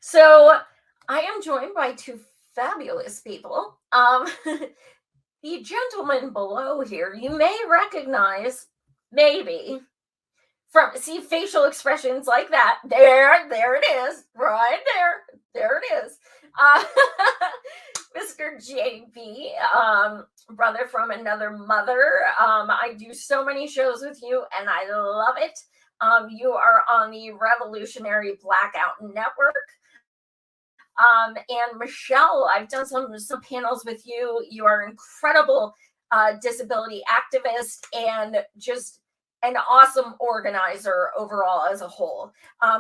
So I am joined by two fabulous people. The gentleman below here, you may recognize, maybe, from see facial expressions like that. There it is, right there it is. Uh, Mr. JB, brother from another mother. I do so many shows with you, and I love it. You are on the Revolutionary Blackout Network. And Michelle, I've done some panels with you. You are an incredible disability activist and just an awesome organizer overall as a whole.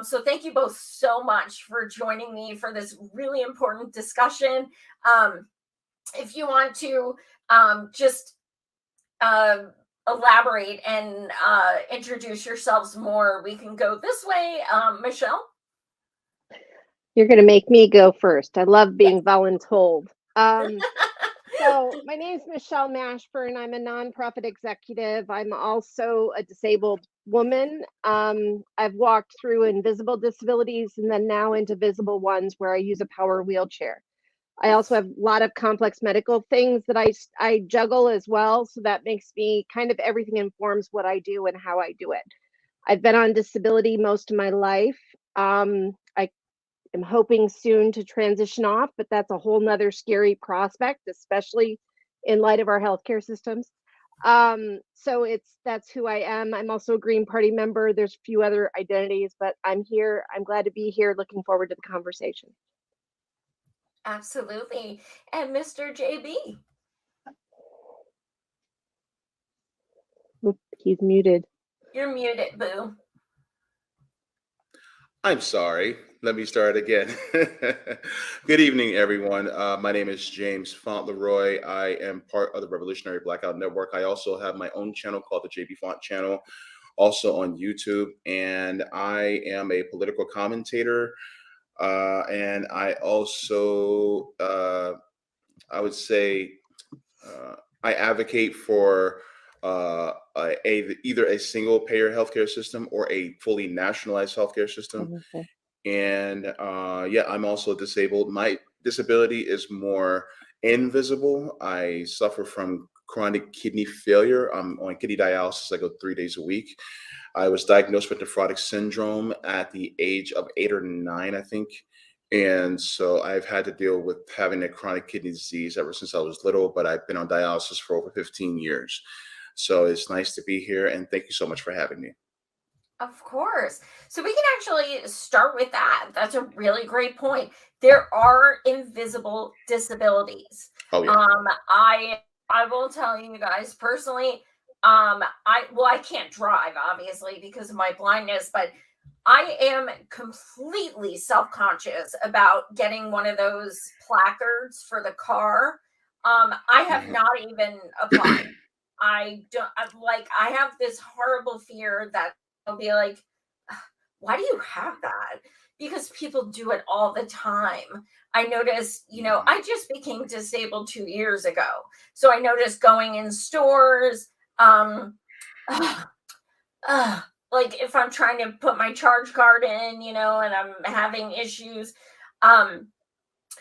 So thank you both so much for joining me for this really important discussion. If you want to just elaborate and introduce yourselves more, we can go this way. Michelle? You're going to make me go first. I love being voluntold. So my name is Michelle Mashburn. I'm a nonprofit executive. I'm also a disabled woman. I've walked through invisible disabilities and then now into visible ones where I use a power wheelchair. I also have a lot of complex medical things that I juggle as well. So that makes me kind of everything informs what I do and how I do it. I've been on disability most of my life. I'm hoping soon to transition off, but that's a whole nother scary prospect, especially in light of our healthcare systems. So that's who I am. I'm also a Green Party member. There's a few other identities, but I'm here. I'm glad to be here. Looking forward to the conversation. Absolutely. And Mr. JB? He's muted. You're muted, boo. I'm sorry. Let me start again. Good evening, everyone. My name is James Fauntleroy. I am part of the Revolutionary Blackout Network. I also have my own channel called the JB Font Channel, also on YouTube. And I am a political commentator. And I also, I would say, I advocate for either a single payer healthcare system or a fully nationalized healthcare system. And yeah, I'm also disabled. My disability is more invisible. I suffer from chronic kidney failure. I'm on kidney dialysis. I go 3 days a week. I was diagnosed with nephrotic syndrome at the age of 8 or 9, I think. And so I've had to deal with having a chronic kidney disease ever since I was little, but I've been on dialysis for over 15 years. So it's nice to be here, and thank you so much for having me. Of course. So we can actually start with that. That's a really great point. There are invisible disabilities. Oh, yeah. I will tell you guys personally, I can't drive obviously because of my blindness, but I am completely self-conscious about getting one of those placards for the car. I have not even applied. I have this horrible fear that I'll be like, why do you have that? Because people do it all the time. I noticed, I just became disabled 2 years ago. So I noticed going in stores, like if I'm trying to put my charge card in, and I'm having issues.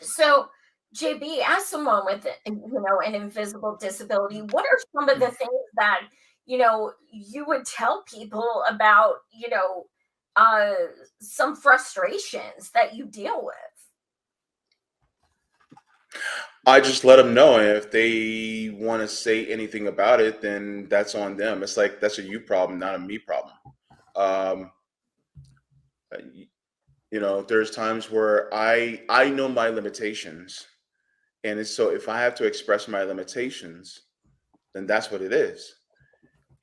So JB, as someone with, an invisible disability, what are some of the things that, you would tell people about, some frustrations that you deal with? I just let them know, and if they want to say anything about it, then that's on them. It's like that's a you problem, not a me problem. Um, there's times where I know my limitations, and so if I have to express my limitations, then that's what it is.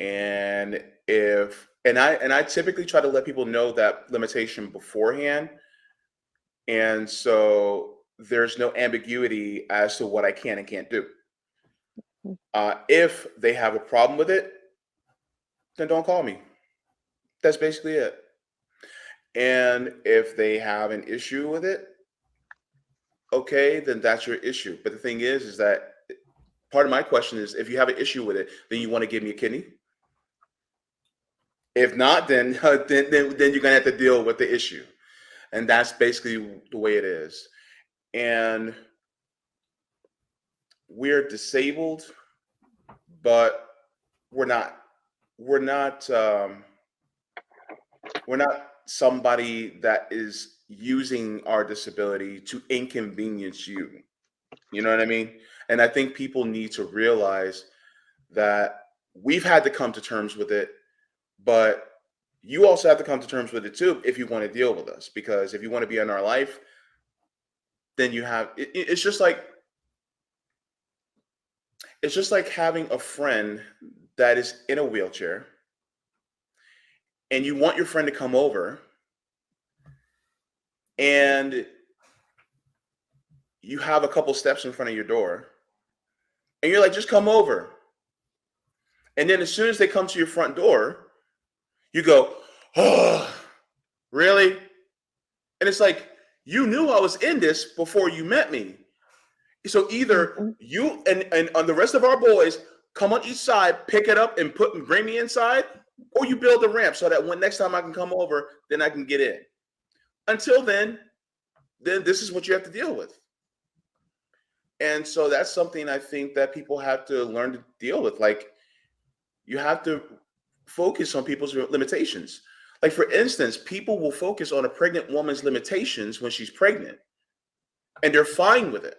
And I typically try to let people know that limitation beforehand, and so there's no ambiguity as to what I can and can't do. If they have a problem with it, then don't call me. That's basically it. And if they have an issue with it, okay, then that's your issue. But the thing is that part of my question is, if you have an issue with it, then you want to give me a kidney? If not, then you're gonna have to deal with the issue. And that's basically the way it is. And we're disabled, but we're not we're not we're not somebody that is using our disability to inconvenience you. You know what I mean? And I think people need to realize that we've had to come to terms with it, but you also have to come to terms with it too if you want to deal with us. Because if you want to be in our life, then you have it's just like having a friend that is in a wheelchair and you want your friend to come over and you have a couple steps in front of your door and you're like, just come over. And then as soon as they come to your front door, you go, oh, really? And it's like, you knew I was in this before you met me. So either you and on the rest of our boys come on each side, pick it up and bring me inside, or you build a ramp so that when next time I can come over, then I can get in. Until then this is what you have to deal with. And so that's something I think that people have to learn to deal with. Like, you have to focus on people's limitations. Like, for instance, people will focus on a pregnant woman's limitations when she's pregnant, and they're fine with it.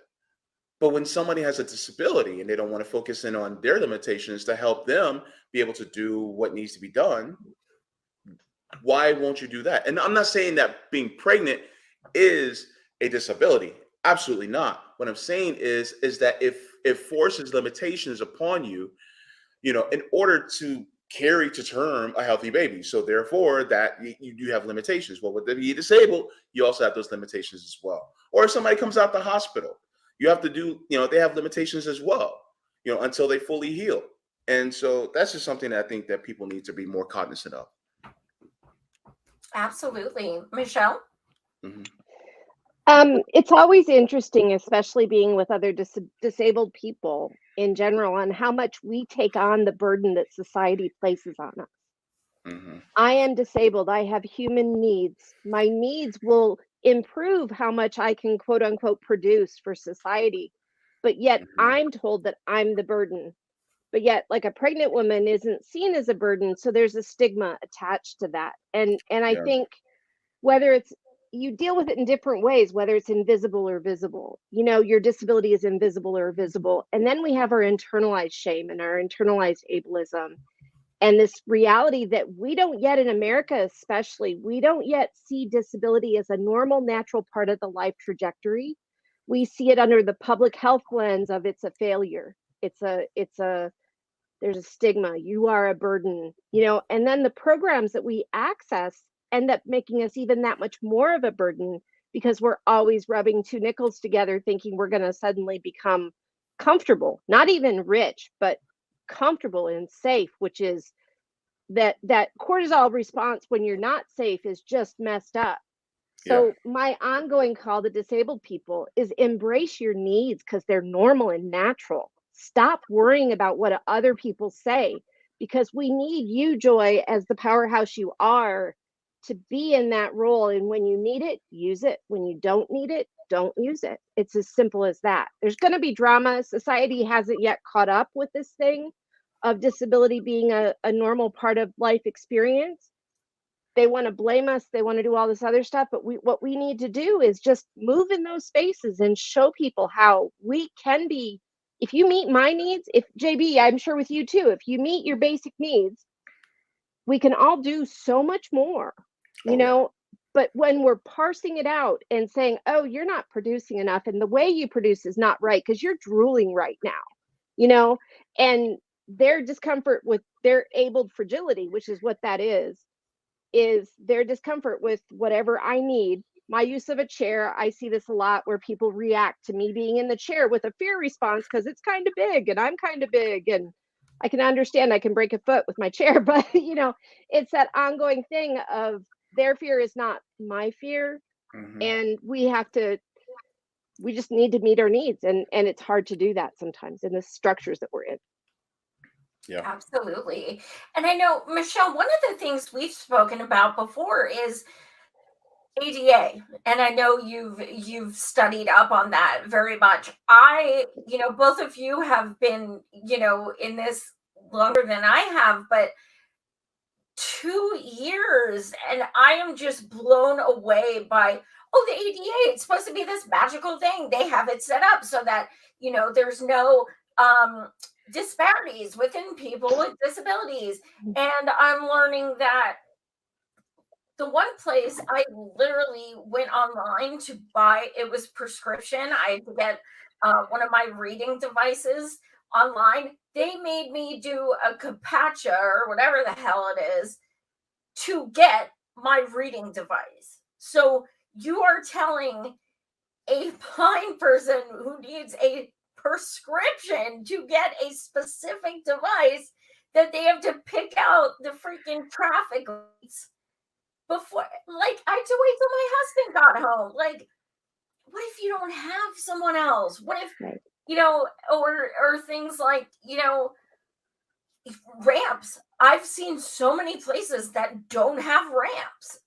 But when somebody has a disability and they don't want to focus in on their limitations to help them be able to do what needs to be done, why won't you do that? And I'm not saying that being pregnant is a disability. Absolutely not. What I'm saying is that if it forces limitations upon you, in order to carry to term a healthy baby. So therefore that you have limitations. Well, with being disabled, you also have those limitations as well. Or if somebody comes out the hospital, you have to do, they have limitations as well, until they fully heal. And so that's just something that I think that people need to be more cognizant of. Absolutely. Michelle? Mm-hmm. It's always interesting, especially being with other disabled people in general, on how much we take on the burden that society places on us. Mm-hmm. I am disabled. I have human needs. My needs will improve how much I can, quote unquote, produce for society. But yet I'm told that I'm the burden. But yet, like, a pregnant woman isn't seen as a burden. So there's a stigma attached to that. And I think whether it's, you deal with it in different ways, whether it's invisible or visible. Your disability is invisible or visible. And then we have our internalized shame and our internalized ableism. And this reality that we don't yet, in America especially, we don't yet see disability as a normal, natural part of the life trajectory. We see it under the public health lens of it's a failure. There's a stigma. You are a burden, and then the programs that we access end up making us even that much more of a burden because we're always rubbing two nickels together thinking we're going to suddenly become comfortable, not even rich, but comfortable and safe, which is that cortisol response when you're not safe is just messed up. So my ongoing call to disabled people is embrace your needs because they're normal and natural. Stop worrying about what other people say, because we need you, Joy, as the powerhouse you are, to be in that role. And when you need it, use it. When you don't need it, don't use it. It's as simple as that. There's going to be drama. Society hasn't yet caught up with this thing of disability being a normal part of life experience. They want to blame us. They want to do all this other stuff. But what we need to do is just move in those spaces and show people how we can be. If you meet my needs, if JB, I'm sure with you too, if you meet your basic needs, we can all do so much more, But when we're parsing it out and saying, oh, you're not producing enough, and the way you produce is not right because you're drooling right now, and their discomfort with their abled fragility, which is what that is their discomfort with whatever I need. My use of a chair, I see this a lot where people react to me being in the chair with a fear response because it's kind of big and I'm kind of big, and I can understand I can break a foot with my chair, but it's that ongoing thing of their fear is not my fear. And we just need to meet our needs, and it's hard to do that sometimes in the structures that we're in. Yeah, absolutely. And I know, Michelle, one of the things we've spoken about before is ADA, and I know you've studied up on that very much. Both of you have been, in this longer than I have, but 2 years, and I am just blown away by, oh, the ADA, it's supposed to be this magical thing. They have it set up so that, there's no disparities within people with disabilities. And I'm learning that the one place I literally went online to buy, it was prescription. I had to get one of my reading devices online. They made me do a CAPTCHA or whatever the hell it is to get my reading device. So you are telling a blind person who needs a prescription to get a specific device that they have to pick out the freaking traffic lights before, like, I had to wait till my husband got home. Like, what if you don't have someone else? What if, or things like, ramps. I've seen so many places that don't have ramps,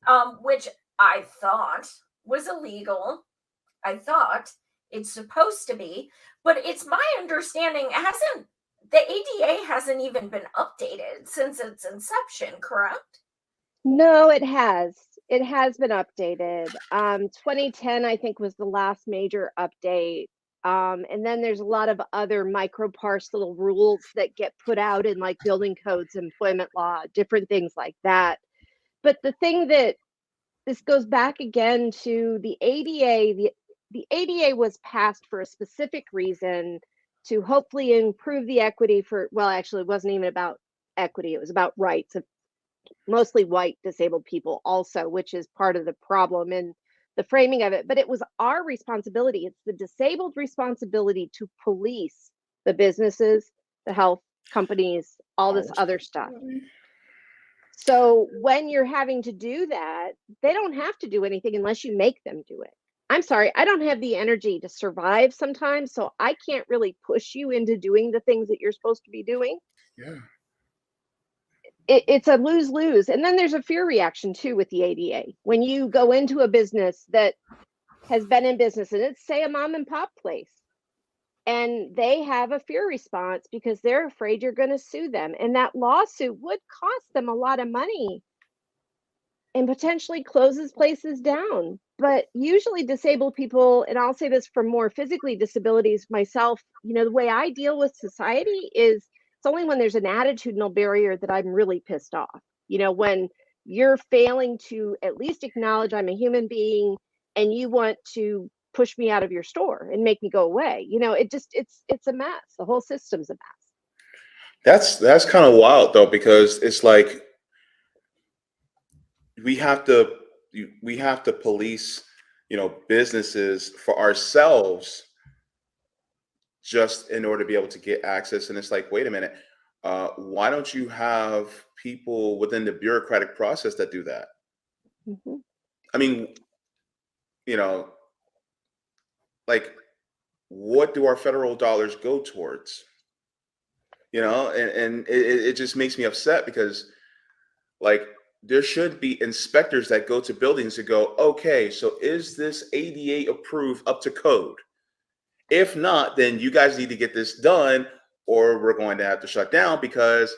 which I thought was illegal. I thought it's supposed to be, but it's my understanding the ADA hasn't even been updated since its inception, correct? No, it has. It has been updated. 2010, I think, was the last major update. And then there's a lot of other microparse little rules that get put out in like building codes, employment law, different things like that. But the thing that this goes back again to the ADA, the ADA was passed for a specific reason to hopefully improve the equity for, well, actually, it wasn't even about equity. It was about rights of mostly white disabled people also, which is part of the problem in the framing of it. But it was our responsibility. It's the disabled responsibility to police the businesses, the health companies, all this other stuff. So when you're having to do that, they don't have to do anything unless you make them do it. I'm sorry, I don't have the energy to survive sometimes, so I can't really push you into doing the things that you're supposed to be doing. Yeah. It's a lose-lose. And then there's a fear reaction too with the ADA. When you go into a business that has been in business, and it's, say, a mom and pop place, and they have a fear response because they're afraid you're going to sue them. And that lawsuit would cost them a lot of money and potentially closes places down. But usually disabled people, and I'll say this for more physically disabilities myself, the way I deal with society is it's only when there's an attitudinal barrier that I'm really pissed off. When you're failing to at least acknowledge I'm a human being and you want to push me out of your store and make me go away. It's a mess. The whole system's a mess. That's kind of wild though, because it's like we have to police, businesses for ourselves just in order to be able to get access. And it's like, wait a minute, why don't you have people within the bureaucratic process that do that? Mm-hmm. I mean, like, what do our federal dollars go towards? And it just makes me upset because, like, there should be inspectors that go to buildings and go, okay, so is this ADA approved up to code? If not, then you guys need to get this done, or we're going to have to shut down because,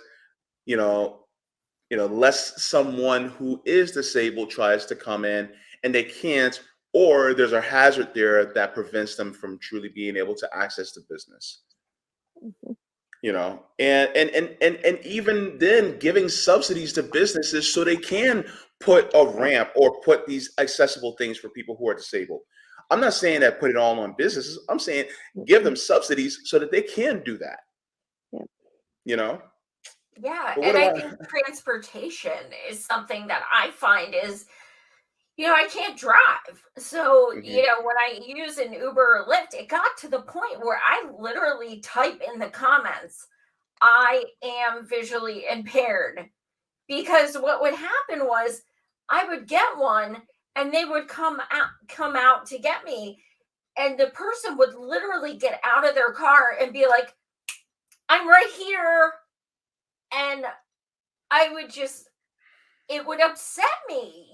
lest someone who is disabled tries to come in and they can't, or there's a hazard there that prevents them from truly being able to access the business. Mm-hmm. And even then giving subsidies to businesses so they can put a ramp or put these accessible things for people who are disabled. I'm not saying that put it all on businesses. I'm saying give them subsidies so that they can do that. Yeah. Yeah, and I think transportation is something that I find is, I can't drive. So, when I use an Uber or Lyft, it got to the point where I literally type in the comments, I am visually impaired. Because what would happen was I would get one and they would come out to get me. And the person would literally get out of their car and be like, I'm right here. And I would just it would upset me,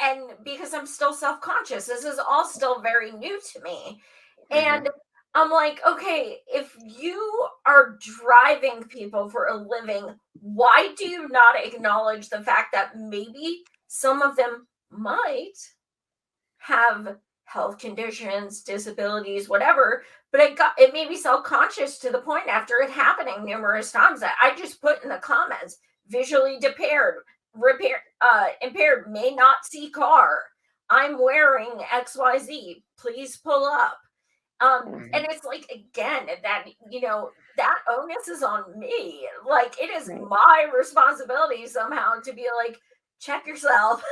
and because I'm still self-conscious. This is all still very new to me. And I'm like, okay, if you are driving people for a living, why do you not acknowledge the fact that maybe some of them might have health conditions, disabilities, whatever, but it made me self-conscious to the point after it happening numerous times that I just put in the comments, visually impaired, may not see car. I'm wearing XYZ. Please pull up. And it's like, again, that, that onus is on me. Like, it is my responsibility somehow to be like, check yourself.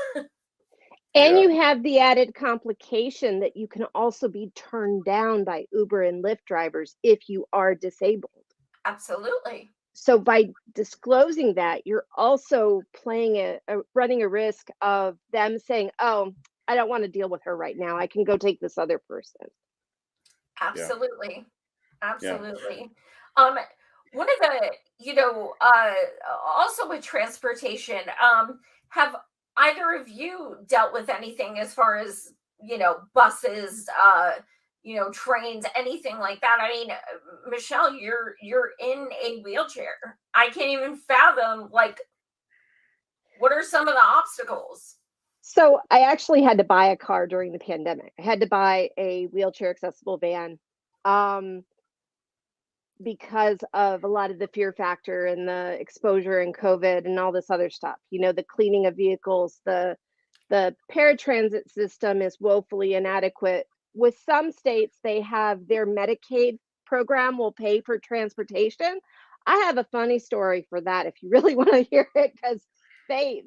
And you have the added complication that you can also be turned down by Uber and Lyft drivers if you are disabled. Absolutely. So by disclosing that, you're also running a risk of them saying, oh, I don't want to deal with her right now. I can go take this other person. Absolutely. Yeah. Absolutely. One of the, also with transportation, have either of you dealt with anything as far as, buses, trains, anything like that? I mean, Michelle, you're in a wheelchair. I can't even fathom, like, what are some of the obstacles? So I actually had to buy a car during the pandemic. I had to buy a wheelchair accessible van because of a lot of the fear factor and the exposure and COVID and all this other stuff. The cleaning of vehicles, the paratransit system is woefully inadequate. With some states, they have their Medicaid program will pay for transportation. I have a funny story for that if you really want to hear it, because I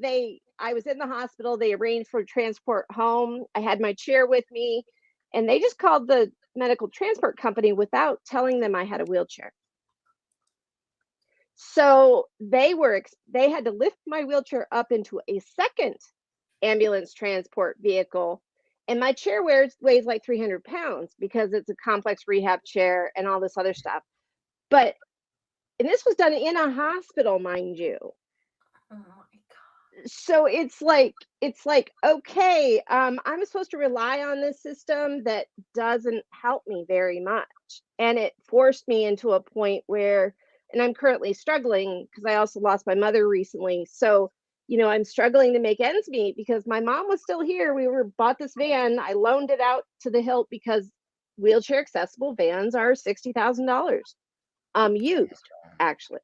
was in the hospital, they arranged for transport home. I had my chair with me, and they just called the medical transport company without telling them I had a wheelchair. So they had to lift my wheelchair up into a second ambulance transport vehicle, and my chair weighs like 300 pounds because it's a complex rehab chair and all this other stuff. And this was done in a hospital, mind you. Oh my God. So it's like, okay, I'm supposed to rely on this system that doesn't help me very much. And it forced me into a point where, and I'm currently struggling because I also lost my mother recently. So, I'm struggling to make ends meet because my mom was still here. Bought this van. I loaned it out to the hilt because wheelchair accessible vans are $60,000 used, actually.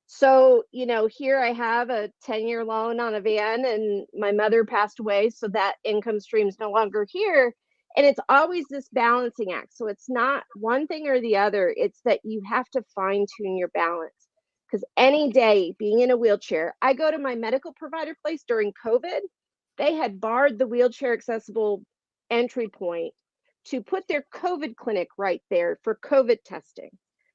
So, here I have a 10-year loan on a van, and my mother passed away, so that income stream is no longer here. And it's always this balancing act. So it's not one thing or the other. It's that you have to fine tune your balance. Because any day being in a wheelchair, I go to my medical provider place during COVID, they had barred the wheelchair accessible entry point to put their COVID clinic right there for COVID testing.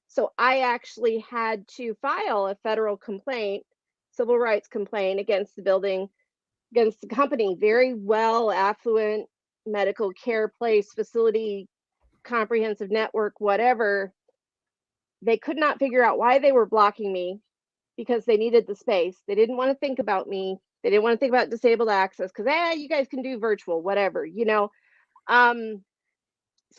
So I actually had to file a federal complaint, civil rights complaint against the building, against the company, very well affluent medical care place, facility, comprehensive network, whatever. They could not figure out why they were blocking me because they needed the space. They didn't want to think about me. They didn't want to think about disabled access because, you guys can do virtual, whatever, So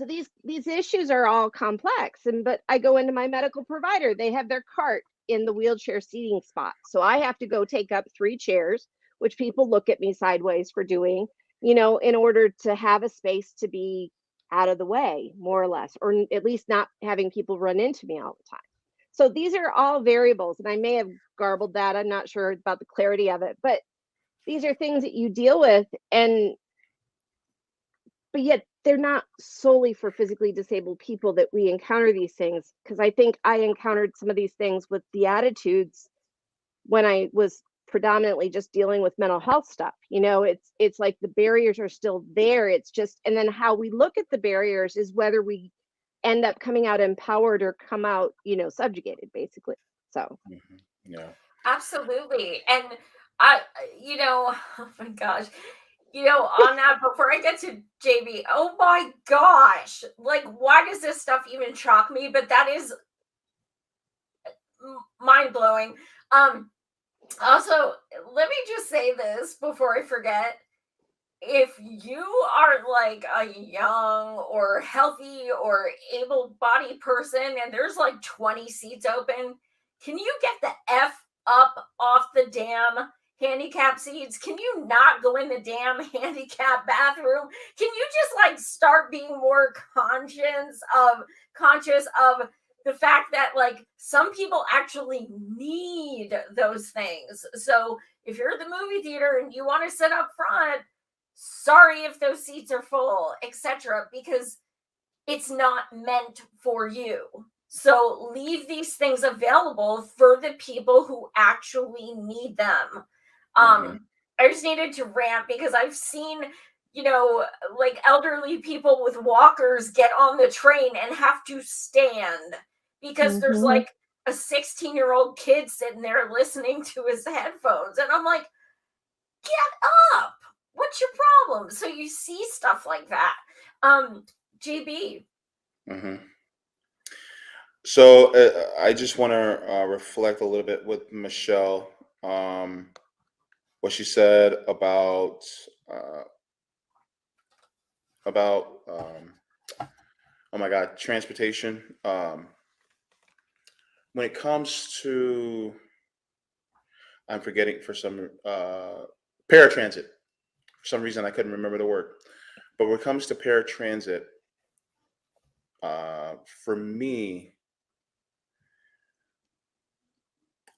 these issues are all complex, but I go into my medical provider, they have their cart in the wheelchair seating spot. So I have to go take up 3 chairs, which people look at me sideways for doing, in order to have a space to be out of the way, more or less, or at least not having people run into me all the time. So these are all variables, and I may have garbled that. I'm not sure about the clarity of it, but these are things that you deal with, but yet they're not solely for physically disabled people that we encounter these things, because I think I encountered some of these things with the attitudes when I was predominantly just dealing with mental health stuff. It's like the barriers are still there. It's just, and then how we look at the barriers is whether we end up coming out empowered or come out, subjugated, basically. So yeah, absolutely. And oh my gosh, on that, before I get to JB, oh my gosh, like, why does this stuff even shock me? But that is mind blowing. Also, let me just say this before I forget. If you are like a young or healthy or able-bodied person and there's like 20 seats open, can you get the F up off the damn handicap seats? Can you not go in the damn handicap bathroom? Can you just like start being more conscious of the fact that like some people actually need those things? So if you're at the movie theater and you want to sit up front, sorry if those seats are full, etc., because it's not meant for you. So leave these things available for the people who actually need them. I just needed to rant because I've seen, like elderly people with walkers get on the train and have to stand because there's like a 16-year-old kid sitting there listening to his headphones. And I'm like, get up. What's your problem? So you see stuff like that. GB. So I just want to reflect a little bit with Michelle, what she said about oh my God, transportation. When it comes to, I'm forgetting for some paratransit. For some reason, I couldn't remember the word. But when it comes to paratransit, for me,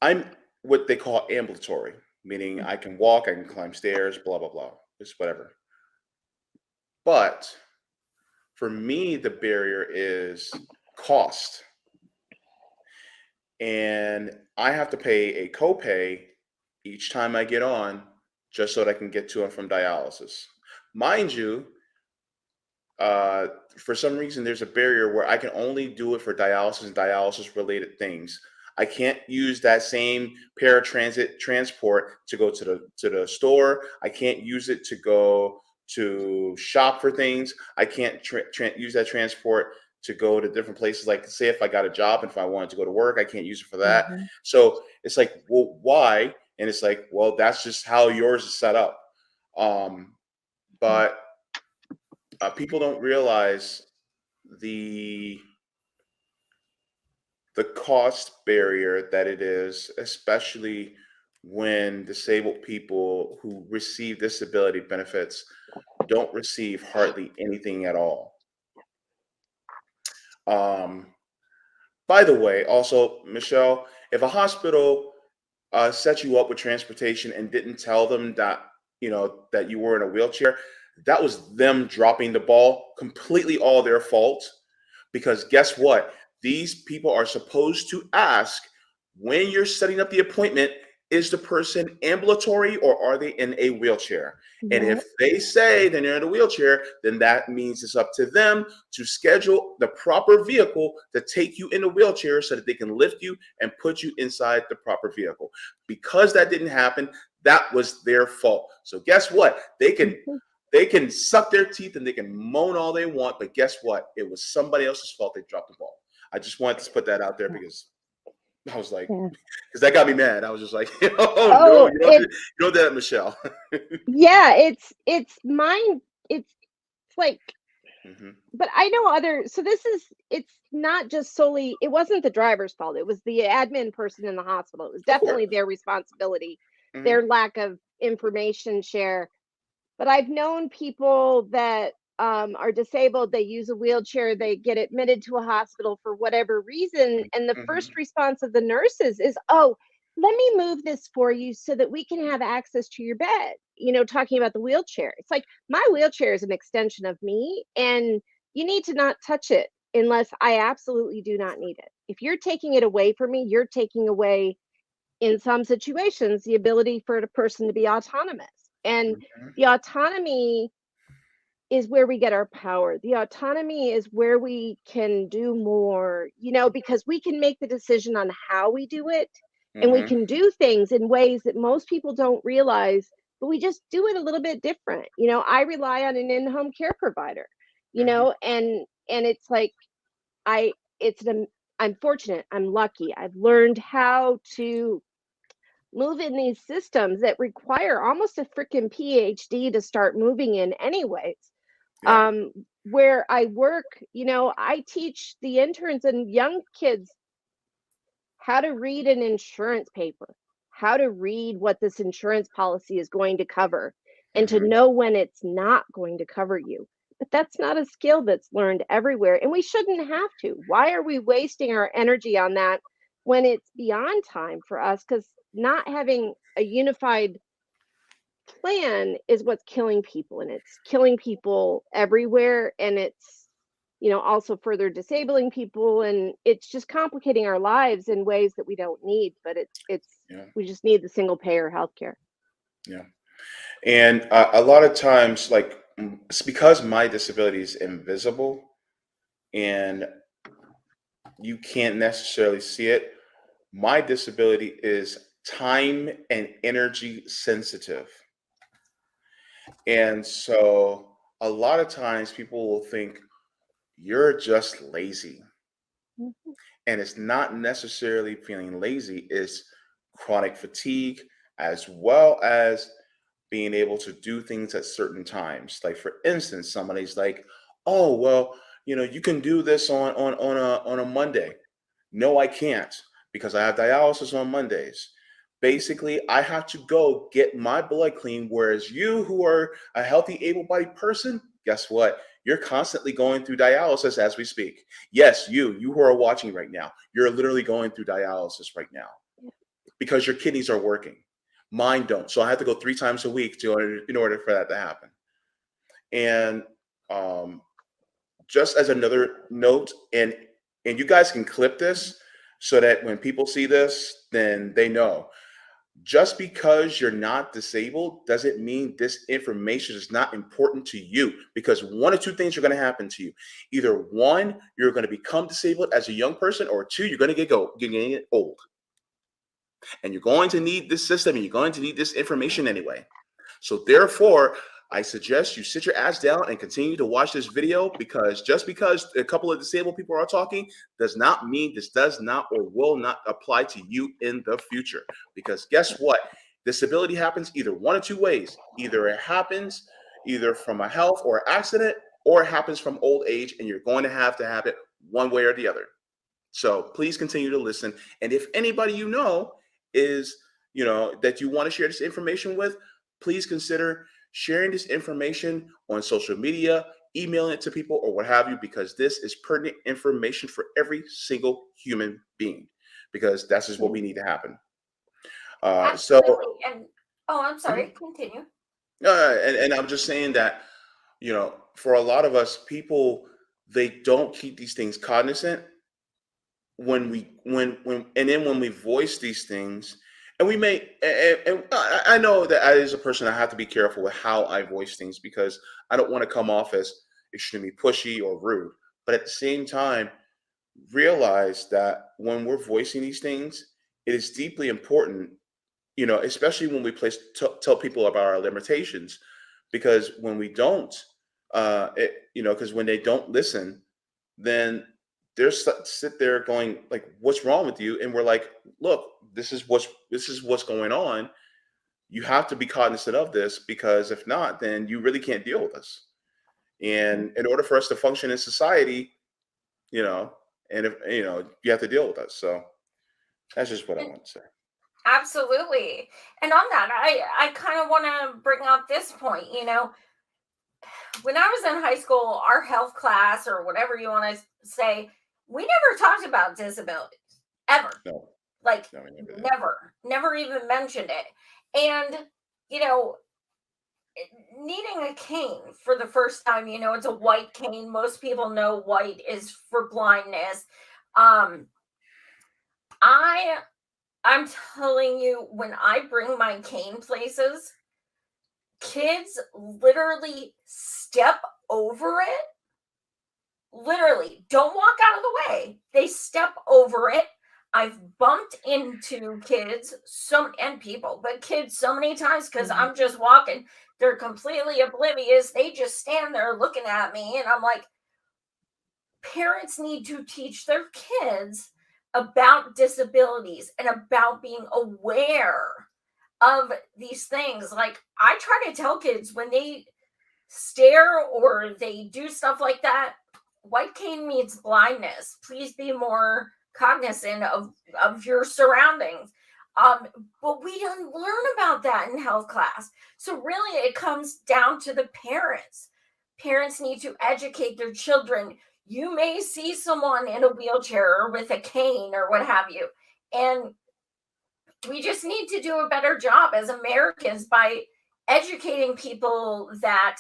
I'm what they call ambulatory, meaning I can walk, I can climb stairs, blah, blah, blah, just whatever. But for me, the barrier is cost. And I have to pay a copay each time I get on just so that I can get to and from dialysis. Mind you, for some reason, there's a barrier where I can only do it for dialysis and dialysis related things. I can't use that same paratransit transport to go to the store. I can't use it to go to shop for things. I can't use that transport to go to different places. Like say if I got a job and if I wanted to go to work, I can't use it for that. So it's like, well, why? And it's like, well, that's just how yours is set up. But people don't realize the cost barrier that it is, especially when disabled people who receive disability benefits don't receive hardly anything at all. By the way, also, Michelle, if a hospital set you up with transportation and didn't tell them that, that you were in a wheelchair, that was them dropping the ball, completely all their fault. Because guess what? These people are supposed to ask when you're setting up the appointment, is the person ambulatory or are they in a wheelchair? And if they say they're in a wheelchair, then that means it's up to them to schedule the proper vehicle to take you in a wheelchair so that they can lift you and put you inside the proper vehicle. Because that didn't happen, that was their fault. So guess what? They can suck their teeth and they can moan all they want, but guess what? It was somebody else's fault they dropped the ball. I just wanted to put that out there because I was like, because that got me mad. I was just like, no, you don't do that, Michelle. Yeah, it's mine. It's like, but I know so it's not just solely, it wasn't the driver's fault. It was the admin person in the hospital. It was definitely their responsibility, their lack of information share. But I've known people that are disabled, they use a wheelchair, they get admitted to a hospital for whatever reason. And the first response of the nurses is, oh, let me move this for you so that we can have access to your bed, talking about the wheelchair. It's like, my wheelchair is an extension of me and you need to not touch it unless I absolutely do not need it. If you're taking it away from me, you're taking away, in some situations, the ability for a person to be autonomous. And the autonomy is where we get our power. The autonomy is where we can do more, because we can make the decision on how we do it. And we can do things in ways that most people don't realize, but we just do it a little bit different. I rely on an in-home care provider, and it's like, I'm fortunate, I'm lucky. I've learned how to move in these systems that require almost a freaking PhD to start moving in anyways. Yeah. Where I work, I teach the interns and young kids how to read an insurance paper, how to read what this insurance policy is going to cover, and to Hmm. know when it's not going to cover you. But that's not a skill that's learned everywhere, and we shouldn't have to. Why are we wasting our energy on that when it's beyond time for us? Because not having a unified plan is what's killing people, and it's killing people everywhere, and it's also further disabling people, and it's just complicating our lives in ways that we don't need. But it's Yeah. we just need the single payer healthcare. Yeah. And a lot of times, like, it's because my disability is invisible and you can't necessarily see it. My disability is time and energy sensitive. And so a lot of times people will think you're just lazy. Mhm. And it's not necessarily feeling lazy, it's chronic fatigue, as well as being able to do things at certain times. Like, for instance, somebody's like, "Oh, well, you can do this on a Monday." No, I can't, because I have dialysis on Mondays. Basically, I have to go get my blood clean. Whereas you, who are a healthy, able-bodied person, guess what? You're constantly going through dialysis as we speak. Yes, you who are watching right now, you're literally going through dialysis right now because your kidneys are working. Mine don't. So I have to go 3 times a week in order for that to happen. And um, just as another note, and you guys can clip this so that when people see this, then they know. Just because you're not disabled doesn't mean this information is not important to you, because one or two things are going to happen to you. Either one, you're going to become disabled as a young person, or two, you're going to get old. And you're going to need this system, and you're going to need this information anyway. So therefore, I suggest you sit your ass down and continue to watch this video, because just because a couple of disabled people are talking does not mean this does not or will not apply to you in the future. Because guess what? Disability happens either one or two ways. Either it happens either from a health or accident, or it happens from old age, and you're going to have it one way or the other. So please continue to listen. And if anybody is, that you want to share this information with, please consider sharing this information on social media, emailing it to people, or what have you, because this is pertinent information for every single human being, because that's just what we need to happen. So, Absolutely. And I'm sorry, continue. and I'm just saying that, for a lot of us, people, they don't keep these things cognizant and then when we voice these things, and we may, and I know that as a person, I have to be careful with how I voice things, because I don't want to come off as extremely pushy or rude. But at the same time, realize that when we're voicing these things, it is deeply important, especially when we tell people about our limitations, because when we don't, because when they don't listen, then they're sit there going like, "What's wrong with you?" And we're like, "Look, this is what's going on. You have to be cognizant of this, because if not, then you really can't deal with us. And in order for us to function in society, and if you have to deal with us." So that's just what I want to say. Absolutely. And on that, I kind of want to bring up this point. When I was in high school, our health class, or whatever you want to say, we never talked about disabilities ever. No, Like, no, we never did. never even mentioned it. And, you know, needing a cane for the first time, it's a white cane. Most people know white is for blindness. Um, I'm telling you, when I bring my cane places, kids literally step over it. Literally, don't walk out of the way. They step over it. I've bumped into kids, and people, but kids so many times, because I'm just walking. They're completely oblivious. They just stand there looking at me, and I'm like, parents need to teach their kids about disabilities and about being aware of these things. Like, I try to tell kids when they stare or they do stuff like that, white cane means blindness. Please be more cognizant of your surroundings. But we don't learn about that in health class. So really it comes down to the parents. Parents need to educate their children. You may see someone in a wheelchair or with a cane or what have you. And we just need to do a better job as Americans by educating people that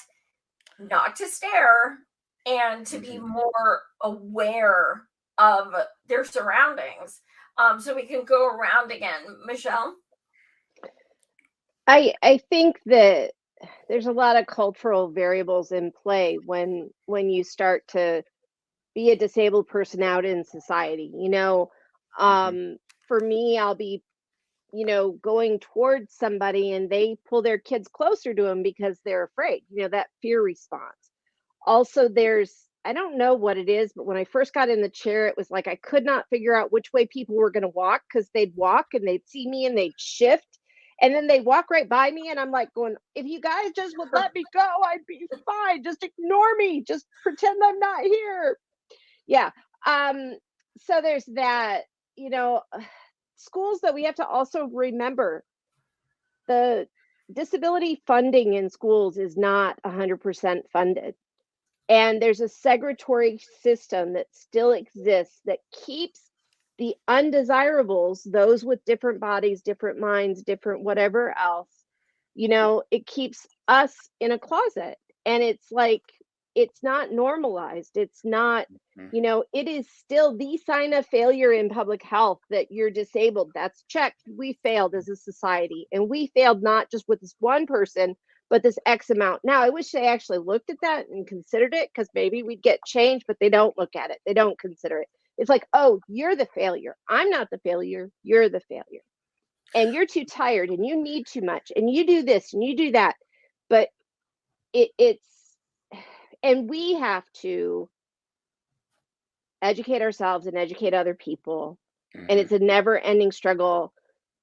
not to stare and to be more aware of their surroundings. So we can go around again. Michelle? I think that there's a lot of cultural variables in play when you start to be a disabled person out in society. For me, I'll be, going towards somebody and they pull their kids closer to them because they're afraid, that fear response. Also, I don't know what it is, but when I first got in the chair, it was like I could not figure out which way people were going to walk, because they'd walk and they'd see me and they'd shift. And then they walk right by me, and I'm like going, if you guys just would let me go, I'd be fine. Just ignore me. Just pretend I'm not here. Yeah. So there's that, schools that we have to also remember, the disability funding in schools is not 100% funded. And there's a segregatory system that still exists that keeps the undesirables, those with different bodies, different minds, different whatever else, it keeps us in a closet. And it's like, it's not normalized. It's not, it is still the sign of failure in public health that you're disabled. That's checked. We failed as a society. And we failed not just with this one person, but this X amount. Now, I wish they actually looked at that and considered it, because maybe we'd get change, but they don't look at it. They don't consider it. It's like, oh, you're the failure. I'm not the failure. You're the failure. And you're too tired and you need too much and you do this and you do that. But and we have to educate ourselves and educate other people. And it's a never ending struggle,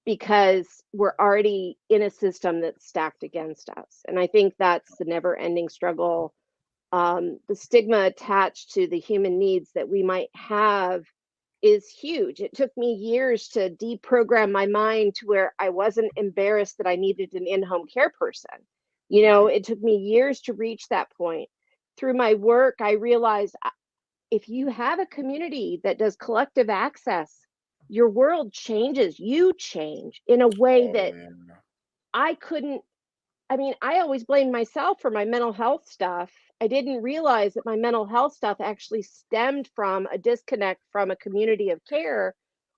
because we're already in a system that's stacked against us. And I think that's the never ending struggle. The stigma attached to the human needs that we might have is huge. It took me years to deprogram my mind to where I wasn't embarrassed that I needed an in-home care person. It took me years to reach that point. Through my work, I realized if you have a community that does collective access, your world changes. You change in a way that I couldn't. I mean, I always blamed myself for my mental health stuff. I didn't realize that my mental health stuff actually stemmed from a disconnect from a community of care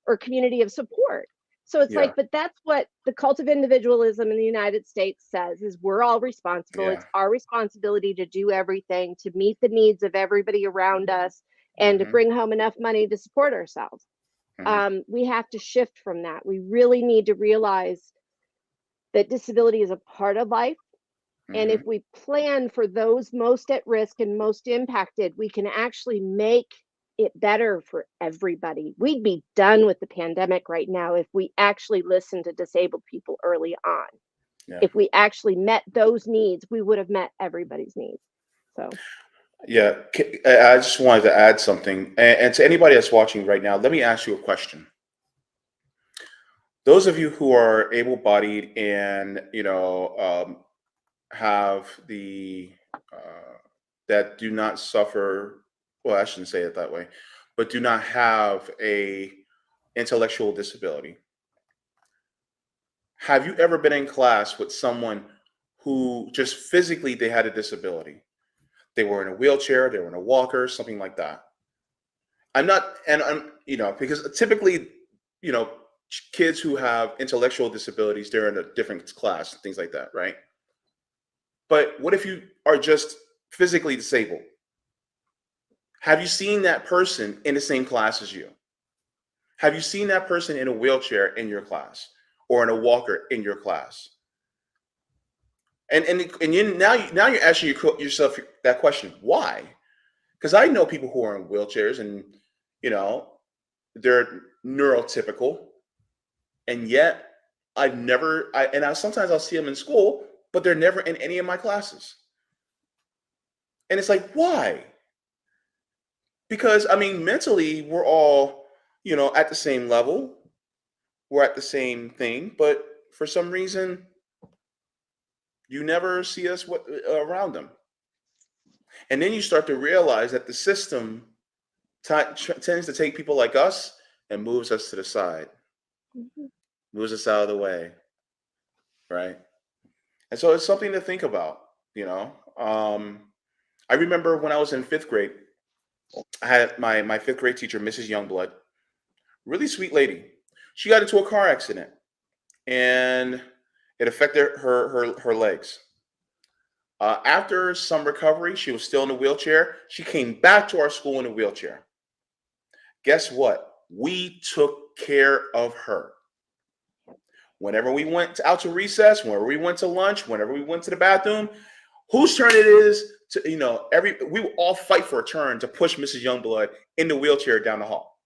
or community of support. So it's like, but that's what the cult of individualism in the United States says, is we're all responsible. It's our responsibility to do everything, to meet the needs of everybody around us, and to bring home enough money to support ourselves. We have to shift from that. We really need to realize that disability is a part of life. And if we plan for those most at risk and most impacted, we can actually make it better for everybody. We'd be done with the pandemic right now if we actually listened to disabled people early on. If we actually met those needs, we would have met everybody's needs. So. Yeah, I just wanted to add something. And to anybody that's watching right now, let me ask you a question. Those of you who are able-bodied and, have that do not suffer, well, I shouldn't say it that way, but do not have a intellectual disability. Have you ever been in class with someone who just physically they had a disability? They were in a wheelchair, they were in a walker, something like that. I'm because typically, kids who have intellectual disabilities, they're in a different class, things like that, right? But what if you are just physically disabled? Have you seen that person in the same class as you? Have you seen that person in a wheelchair in your class or in a walker in your class? And now you're asking yourself that question. Why? Because I know people who are in wheelchairs and, they're neurotypical, and yet Sometimes I'll see them in school, but they're never in any of my classes. And it's like, why? Because I mean, mentally, we're all, at the same level. We're at the same thing, but for some reason, you never see us around them. And then you start to realize that the system tends to take people like us and moves us to the side, moves us out of the way, right? And so it's something to think about, you know. I remember when I was in fifth grade, I had my fifth grade teacher, Mrs. Youngblood, really sweet lady. She got into a car accident and it affected her legs. After some recovery, she was still in a wheelchair. She came back to our school in a wheelchair. Guess what? We took care of her. Whenever we went out to recess, whenever we went to lunch, whenever we went to the bathroom, whose turn it is to, we would all fight for a turn to push Mrs. Youngblood in the wheelchair down the hall.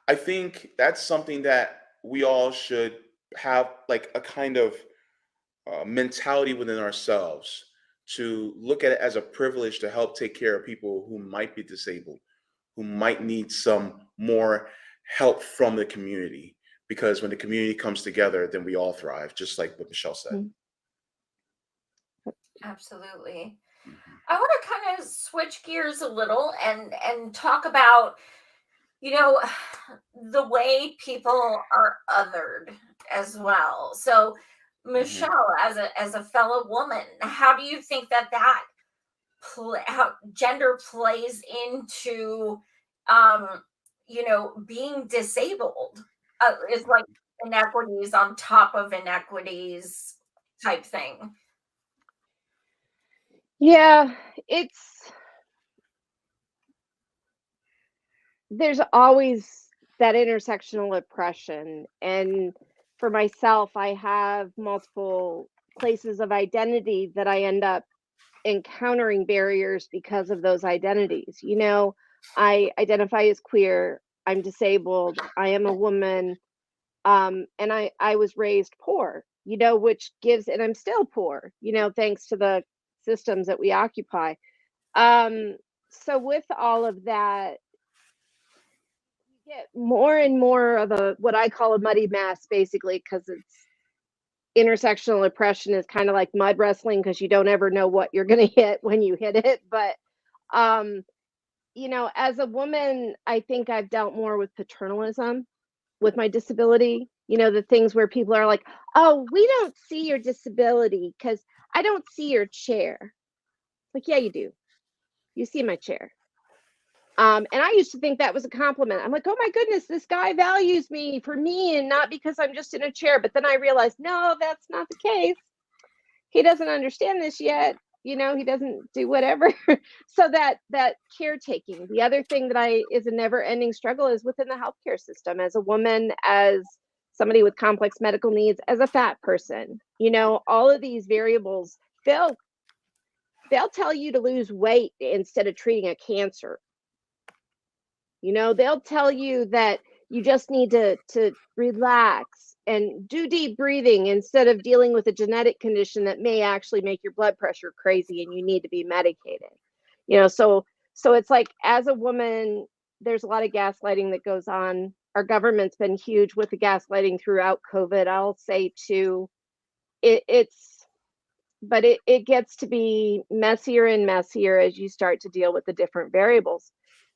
I think that's something that we all should have, like a kind of mentality within ourselves, to look at it as a privilege to help take care of people who might be disabled, who might need some more help from the community. Because when the community comes together, then we all thrive, just like what Michelle said. Absolutely. I want to kind of switch gears a little and talk about, the way people are othered as well. So, Michelle, as a fellow woman, how do you think that how gender plays into, being disabled? Is like inequities on top of inequities type thing. Yeah, there's always that intersectional oppression. And for myself, I have multiple places of identity that I end up encountering barriers because of those identities. I identify as queer, I'm disabled, I am a woman, and I was raised poor, which gives, and I'm still poor, thanks to the systems that we occupy. So with all of that, you get more and more of what I call a muddy mess, basically, because it's intersectional oppression is kind of like mud wrestling, because you don't ever know what you're going to hit when you hit it. But as a woman, I think I've dealt more with paternalism with my disability. The things where people are like, oh, we don't see your disability because I don't see your chair. Like, yeah, you do. You see my chair. And I used to think that was a compliment. I'm like, oh my goodness, this guy values me for me and not because I'm just in a chair. But then I realized, no, that's not the case. He doesn't understand this yet. He doesn't do whatever. So that caretaking. The other thing that is a never ending struggle is within the healthcare system, as a woman, as somebody with complex medical needs, as a fat person, all of these variables, they'll tell you to lose weight instead of treating a cancer. They'll tell you that you just need to relax and do deep breathing instead of dealing with a genetic condition that may actually make your blood pressure crazy and you need to be medicated. So it's like, as a woman, there's a lot of gaslighting that goes on. Our government's been huge with the gaslighting throughout COVID. I'll say too, but it gets to be messier and messier as you start to deal with the different variables.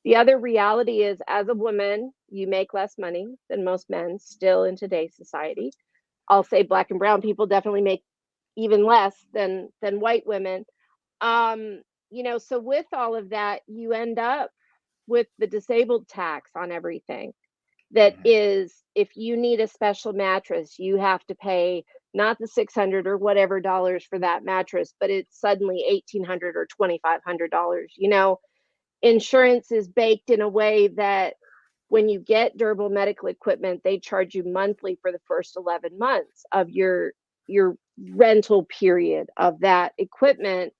The other reality is, as a woman, you make less money than most men still in today's society. I'll say Black and brown people definitely make even less than white women. So with all of that, you end up with the disabled tax on everything. That is, if you need a special mattress, you have to pay not the $600 or whatever dollars for that mattress, but it's suddenly $1,800 or $2,500. Insurance is baked in a way that when you get durable medical equipment, they charge you monthly for the first 11 months of your rental period of that equipment.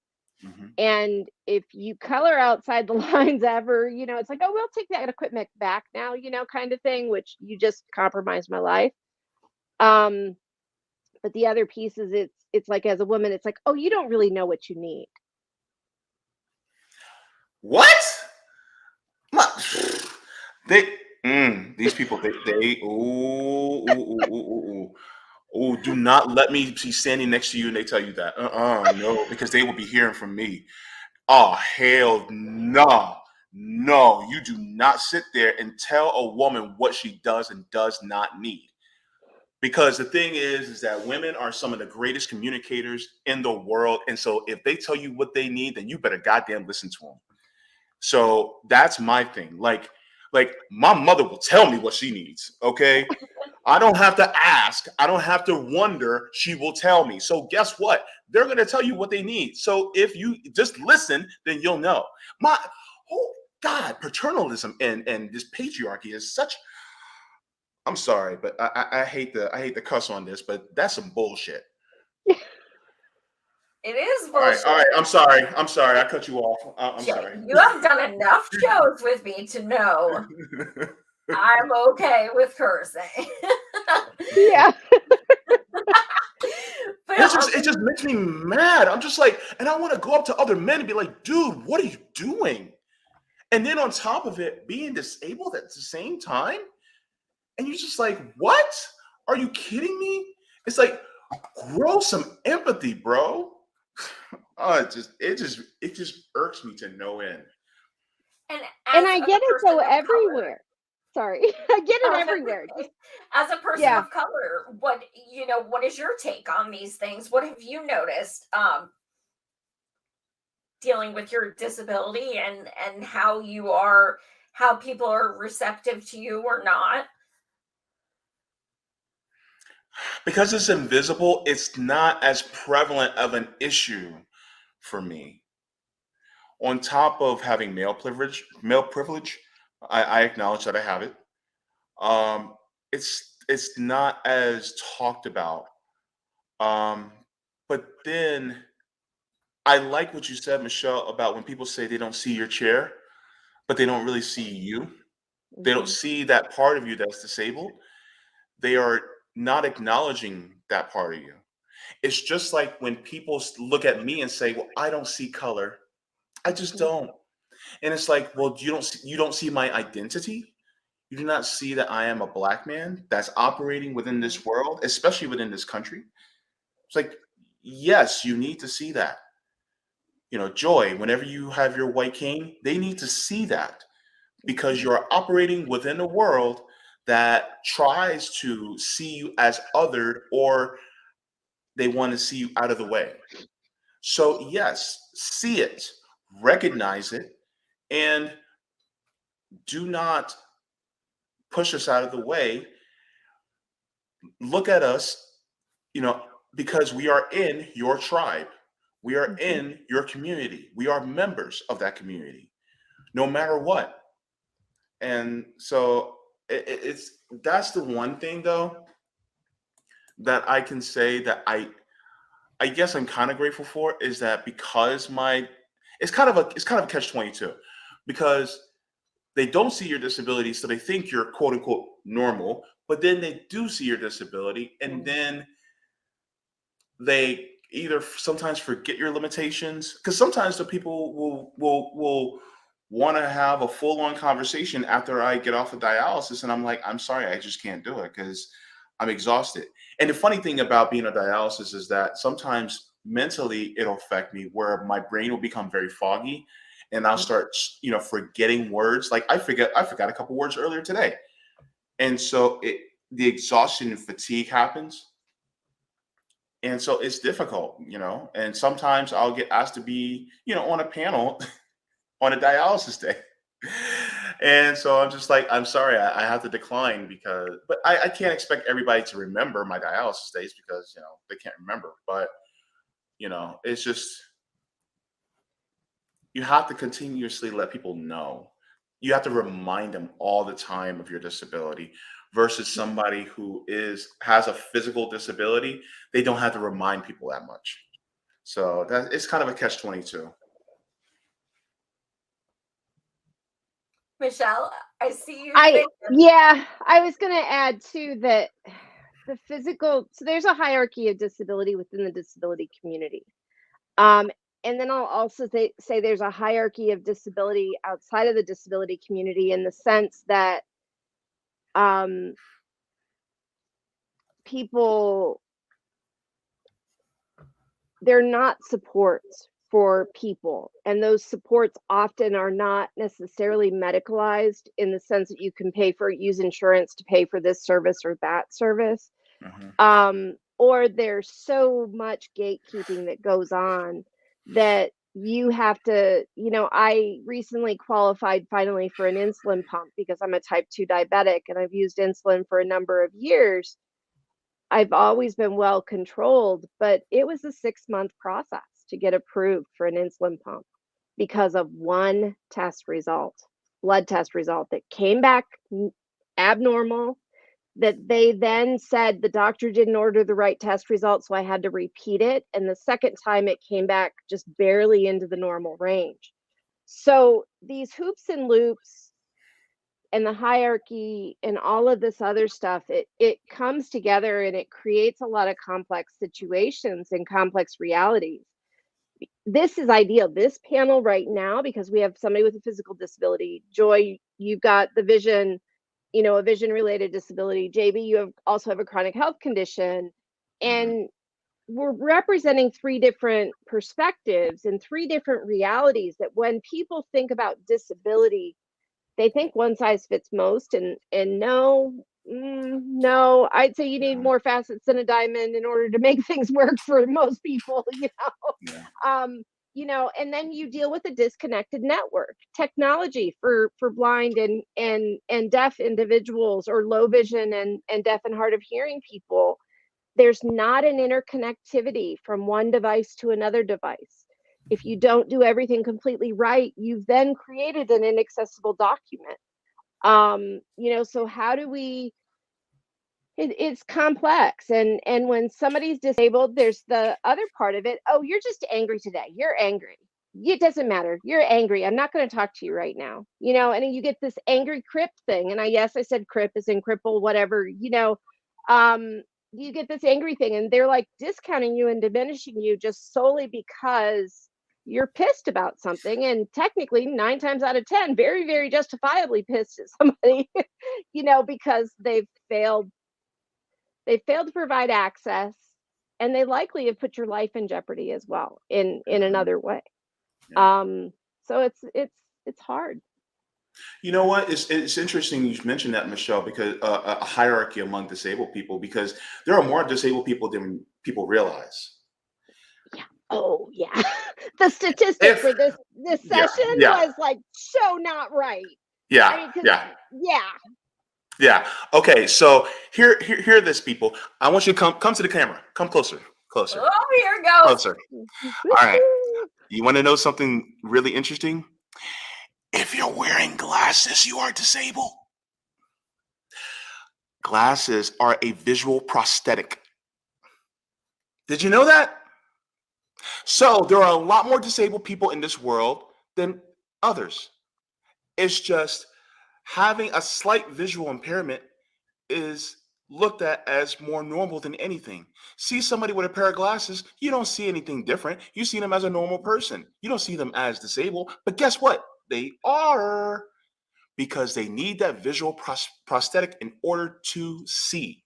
And if you color outside the lines ever, it's like, oh, we'll take that equipment back now, kind of thing, which you just compromised my life. But the other piece is it's like, as a woman, it's like, oh, you don't really know what you need. What? These people, do not let me be standing next to you and they tell you that. No, because they will be hearing from me. Oh, hell no. No, you do not sit there and tell a woman what she does and does not need. Because the thing is that women are some of the greatest communicators in the world. And so if they tell you what they need, then you better goddamn listen to them. So that's my thing. Like my mother will tell me what she needs. Okay. I don't have to ask. I don't have to wonder. She will tell me. So guess what? They're going to tell you what they need. So if you just listen, then you'll know. Oh God, paternalism and this patriarchy is such. I'm sorry, but I hate the cuss on this, but that's some bullshit. It is All right. I'm sorry. I cut you off. I'm sorry. You have done enough shows with me to know I'm okay with cursing. Yeah. But it just makes me mad. I'm just like, and I want to go up to other men and be like, dude, what are you doing? And then on top of it, being disabled at the same time. And you're just like, what? Are you kidding me? It's like, grow some empathy, bro. Oh, it just irks me to no end. And I get it though everywhere. Sorry, I get it everywhere. As a person of color, what is your take on these things? What have you noticed dealing with your disability and how people are receptive to you or not? Because it's invisible, it's not as prevalent of an issue for me. On top of having male privilege, I acknowledge that I have it. It's not as talked about. But then I like what you said, Michelle, about when people say they don't see your chair, but they don't really see you. They don't see that part of you that's disabled. They are not acknowledging that part of you. It's just like when people look at me and say, well, I don't see color. I just don't. And it's like, well, you don't see my identity. You do not see that I am a Black man that's operating within this world, especially within this country. It's like, yes, you need to see that. Joy, whenever you have your white cane, they need to see that because you're operating within a world that tries to see you as othered, or they want to see you out of the way. So yes, see it, recognize it, and do not push us out of the way. Look at us, because we are in your tribe. We are in your community. We are members of that community, no matter what. And so that's the one thing though that I can say that I guess I'm kind of grateful for, is that because it's kind of a catch-22, because they don't see your disability, so they think you're quote unquote normal, but then they do see your disability, and then they either sometimes forget your limitations, because sometimes the people will want to have a full-on conversation after I get off of dialysis, and I'm like, I'm sorry, I just can't do it because I'm exhausted. And the funny thing about being on dialysis is that sometimes mentally it'll affect me, where my brain will become very foggy, and I'll start forgetting words. Like I forgot a couple words earlier today, and so the exhaustion and fatigue happens. And so it's difficult, and sometimes I'll get asked to be, on a panel on a dialysis day. And so I'm just like, I'm sorry, I have to decline, but I can't expect everybody to remember my dialysis days because, they can't remember. But, it's just, you have to continuously let people know. You have to remind them all the time of your disability, versus somebody who has a physical disability. They don't have to remind people that much. So it's kind of a catch-22. Michelle, I see you. I was going to add too that the physical, so there's a hierarchy of disability within the disability community. And then I'll also say there's a hierarchy of disability outside of the disability community, in the sense that people, they're not supports for people, and those supports often are not necessarily medicalized, in the sense that you can use insurance to pay for this service or that service. Or there's so much gatekeeping that goes on that you have to, I recently qualified finally for an insulin pump because I'm a type 2 diabetic and I've used insulin for a number of years. I've always been well controlled, but it was a 6-month process to get approved for an insulin pump because of one blood test result that came back abnormal, that they then said the doctor didn't order the right test result, so I had to repeat it. And the second time it came back just barely into the normal range. So these hoops and loops and the hierarchy and all of this other stuff, it comes together and it creates a lot of complex situations and complex realities. This is ideal, this panel right now, because we have somebody with a physical disability. Joy, you've got the vision, a vision related disability. JB, you also have a chronic health condition, and we're representing 3 different perspectives and 3 different realities, that when people think about disability, they think one size fits most, and no, I'd say you need more facets than a diamond in order to make things work for most people, and then you deal with a disconnected network. Technology for blind and deaf individuals, or low vision and deaf and hard of hearing people, there's not an interconnectivity from one device to another device. If you don't do everything completely right, you've then created an inaccessible document. So how do we, it's complex. And when somebody's disabled, there's the other part of it. Oh, you're just angry today. You're angry. It doesn't matter. You're angry. I'm not going to talk to you right now. And then you get this angry crip thing. And I said crip as in cripple, whatever, you get this angry thing, and they're like discounting you and diminishing you just solely because you're pissed about something. And technically 9 times out of 10, very, very justifiably pissed at somebody, because they've failed to provide access, and they likely have put your life in jeopardy as well in another way. So it's hard. You know what? It's interesting you mentioned that, Michelle, because a hierarchy among disabled people, because there are more disabled people than people realize. Yeah. Oh, yeah. The statistic for this session was like so not right. Yeah. Yeah. Okay. So hear this, people. I want you to come to the camera. Come closer. Oh, here it goes. Closer. All right. You want to know something really interesting? If you're wearing glasses, you are disabled. Glasses are a visual prosthetic. Did you know that? So there are a lot more disabled people in this world than others. It's just having a slight visual impairment is looked at as more normal than anything. See somebody with a pair of glasses, you don't see anything different. You see them as a normal person. You don't see them as disabled. But guess what? They are, because they need that visual prosthetic in order to see.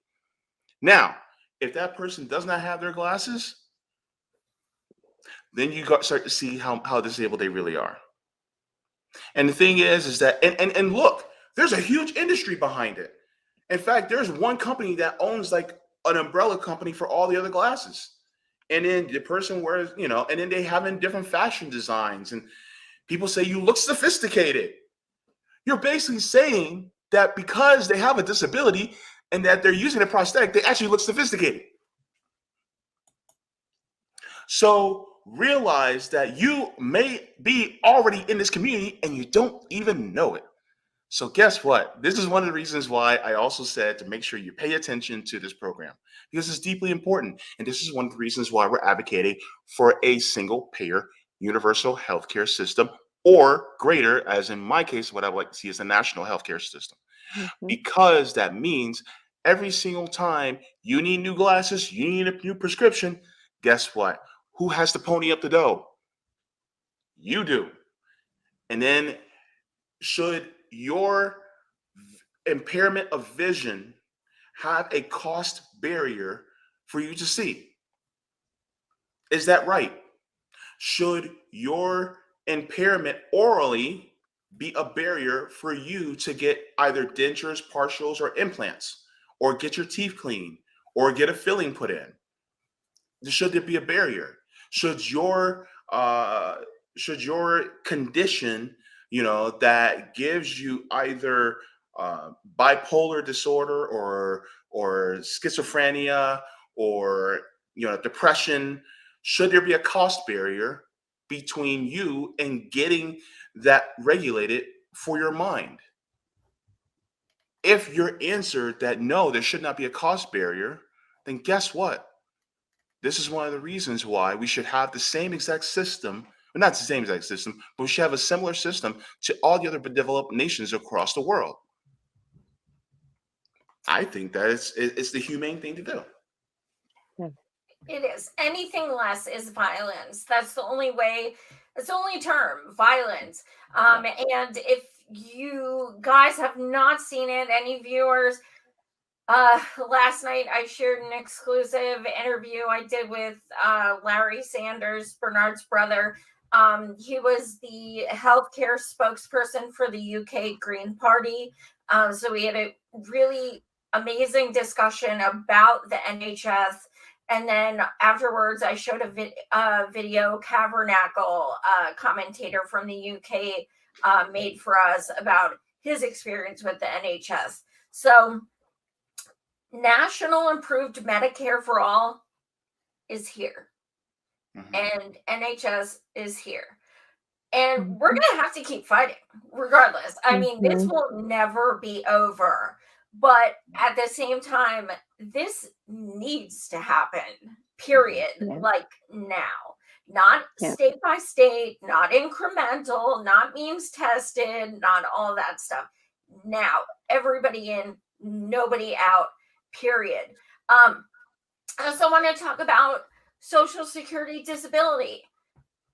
Now, if that person does not have their glasses, then you start to see how disabled they really are. And the thing is that, and look, there's a huge industry behind it. In fact, there's one company that owns like an umbrella company for all the other glasses. And then the person wears, and then they have in different fashion designs, and people say you look sophisticated. You're basically saying that because they have a disability and that they're using a prosthetic, they actually look sophisticated. So realize that you may be already in this community and you don't even know it. So guess what? This is one of the reasons why I also said to make sure you pay attention to this program, because it's deeply important. And this is one of the reasons why we're advocating for a single payer universal healthcare system, or greater, as in my case, what I would like to see is a national healthcare system, because that means Every single time you need new glasses, you need a new prescription, guess what? Who has to pony up the dough? You do. And then, should your impairment of vision have a cost barrier for you to see? Is that right? Should your impairment orally be a barrier for you to get either dentures, partials, or implants, or get your teeth cleaned, or get a filling put in? Should there be a barrier? Should your condition, that gives you either bipolar disorder or schizophrenia or depression, should there be a cost barrier between you and getting that regulated for your mind? If your answer that no, there should not be a cost barrier, then guess what? This is one of the reasons why we should have the same exact system, well, not the same exact system, but we should have a similar system to all the other developed nations across the world. I think that it's the humane thing to do. It is. Anything less is violence. That's the only way. It's the only term, violence. And if you guys have not seen it, any viewers, last night I shared an exclusive interview I did with Larry Sanders, Bernard's brother. He was the healthcare spokesperson for the UK Green Party. So we had a really amazing discussion about the NHS. And then afterwards, I showed a video Cavernacle, commentator from the UK, made for us about his experience with the NHS. So National Improved Medicare for All is here. And NHS is here. And we're going to have to keep fighting regardless. I mean, this will never be over. But at the same time, this needs to happen, period. Like now, not state by state, not incremental, not means tested, not all that stuff. Now, everybody in, nobody out, period. I also want to talk about Social Security disability.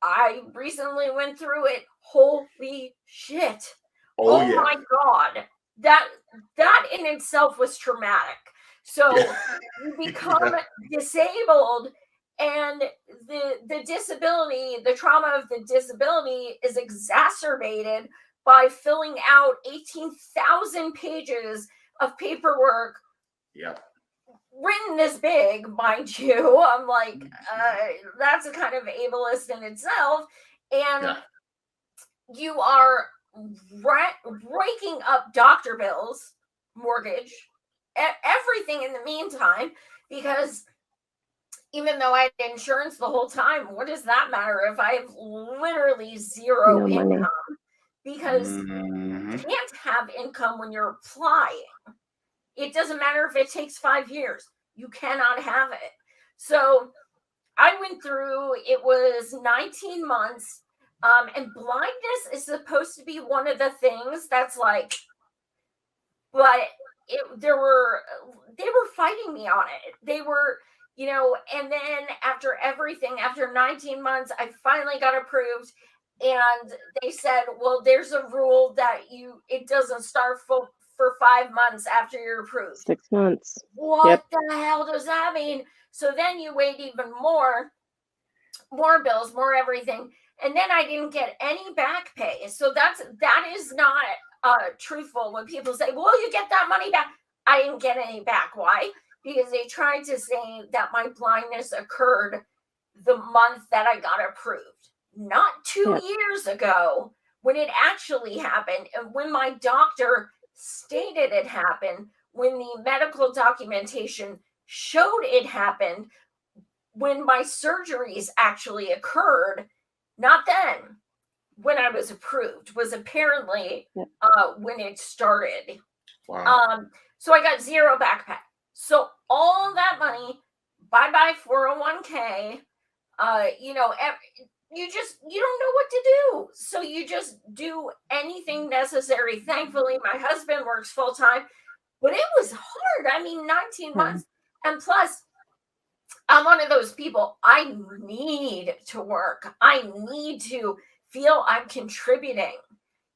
I recently went through it. Holy shit. Oh yeah. My God. That in itself was traumatic. So you become disabled, and the disability, the trauma of the disability is exacerbated by filling out 18,000 pages of paperwork. Written this big, mind you. I'm like, that's a kind of ableist in itself. And you are breaking up doctor bills, mortgage, everything in the meantime, because even though I had insurance the whole time, what does that matter if I have literally zero income? Because you can't have income when you're applying. It doesn't matter if it takes 5 years. You cannot have it. So I went through, it was 19 months. And blindness is supposed to be one of the things that's like, but they were fighting me on it. They were, and then after everything, after 19 months, I finally got approved. And they said, well, there's a rule that it doesn't start for 5 months after you're approved. 6 months. What the hell does that mean? So then you wait even more bills, more everything. And then I didn't get any back pay. So that is not truthful when people say, well, you get that money back. I didn't get any back. Why? Because they tried to say that my blindness occurred the month that I got approved, not 2 years ago when it actually happened. And when my doctor stated it happened, when the medical documentation showed it happened, when my surgeries actually occurred, not then, when I was approved, was apparently when it started. Wow. So I got zero back pay. So all that money, bye-bye 401k, you don't know what to do. So you just do anything necessary. Thankfully, my husband works full-time. but it was hard. I mean, 19 months. And plus, I'm one of those people, I need to work. I need to feel I'm contributing.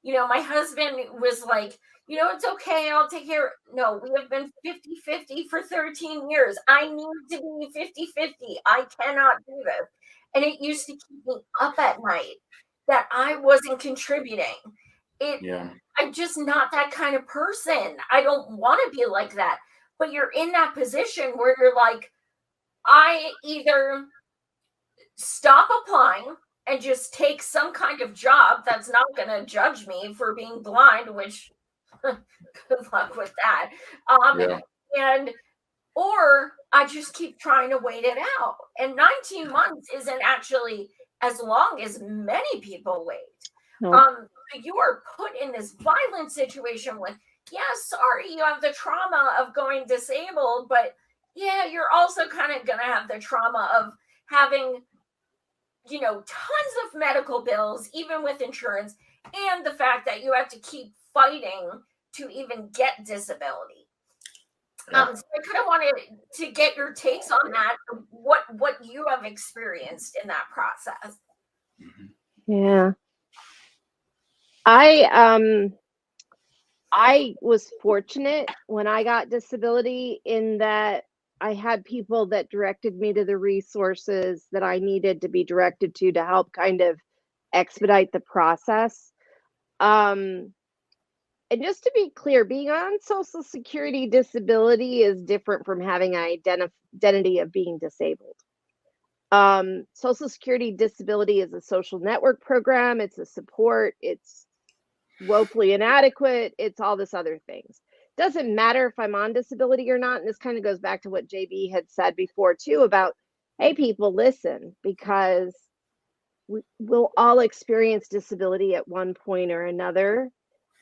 My husband was like, it's okay. I'll take care. No, we have been 50-50 for 13 years. I need to be 50-50. I cannot do this. And it used to keep me up at night that I wasn't contributing. I'm just not that kind of person. I don't want to be like that. But you're in that position where you're like, I either stop applying and just take some kind of job that's not going to judge me for being blind, which good luck with that. Or I just keep trying to wait it out. And 19 months isn't actually as long as many people wait. No. You are put in this violent situation with, sorry, you have the trauma of going disabled, but you're also kind of going to have the trauma of having, tons of medical bills, even with insurance, and the fact that you have to keep fighting to even get disability. So I kind of wanted to get your takes on that, what you have experienced in that process. Yeah. I was fortunate when I got disability in that I had people that directed me to the resources that I needed to be directed to help kind of expedite the process. And just to be clear, being on Social Security disability is different from having an identity of being disabled. Social Security disability is a social network program. It's a support. It's woefully inadequate. It's all this other things. Doesn't matter if I'm on disability or not. And this kind of goes back to what JB had said before too about, hey, people, listen, because we'll all experience disability at one point or another.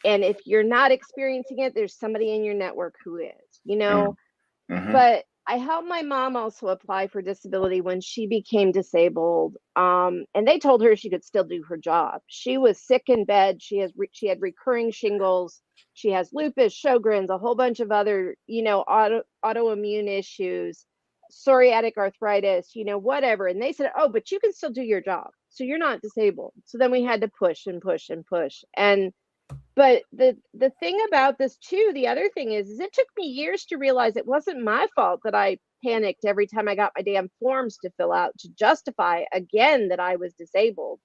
And if you're not experiencing it, there's somebody in your network who is, But I helped my mom also apply for disability when she became disabled. And they told her she could still do her job. She was sick in bed. She had recurring shingles. She has lupus, Sjogren's, a whole bunch of other, autoimmune issues, psoriatic arthritis, whatever. And they said, oh, but you can still do your job. So you're not disabled. So then we had to push and push and push. But the thing about this too, the other thing is it took me years to realize it wasn't my fault that I panicked every time I got my damn forms to fill out to justify again that I was disabled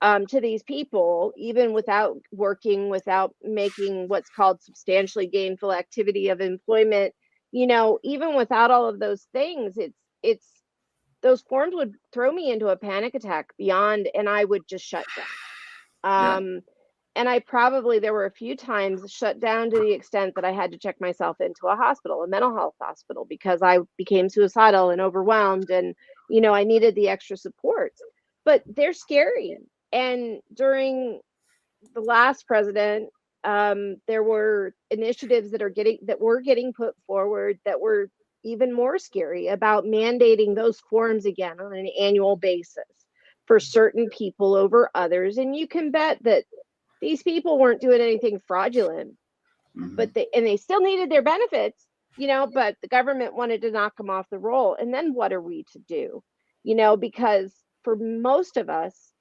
to these people, even without working, without making what's called substantially gainful activity of employment, even without all of those things, it's those forms would throw me into a panic attack beyond, and I would just shut down. And there were a few times shut down to the extent that I had to check myself into a hospital, a mental health hospital, because I became suicidal and overwhelmed and, I needed the extra supports. But they're scary. And during the last president, there were initiatives that were getting put forward that were even more scary about mandating those forms again on an annual basis for certain people over others. And you can bet that these people weren't doing anything fraudulent, but they still needed their benefits, but the government wanted to knock them off the roll. And then what are we to do? Because for most of us,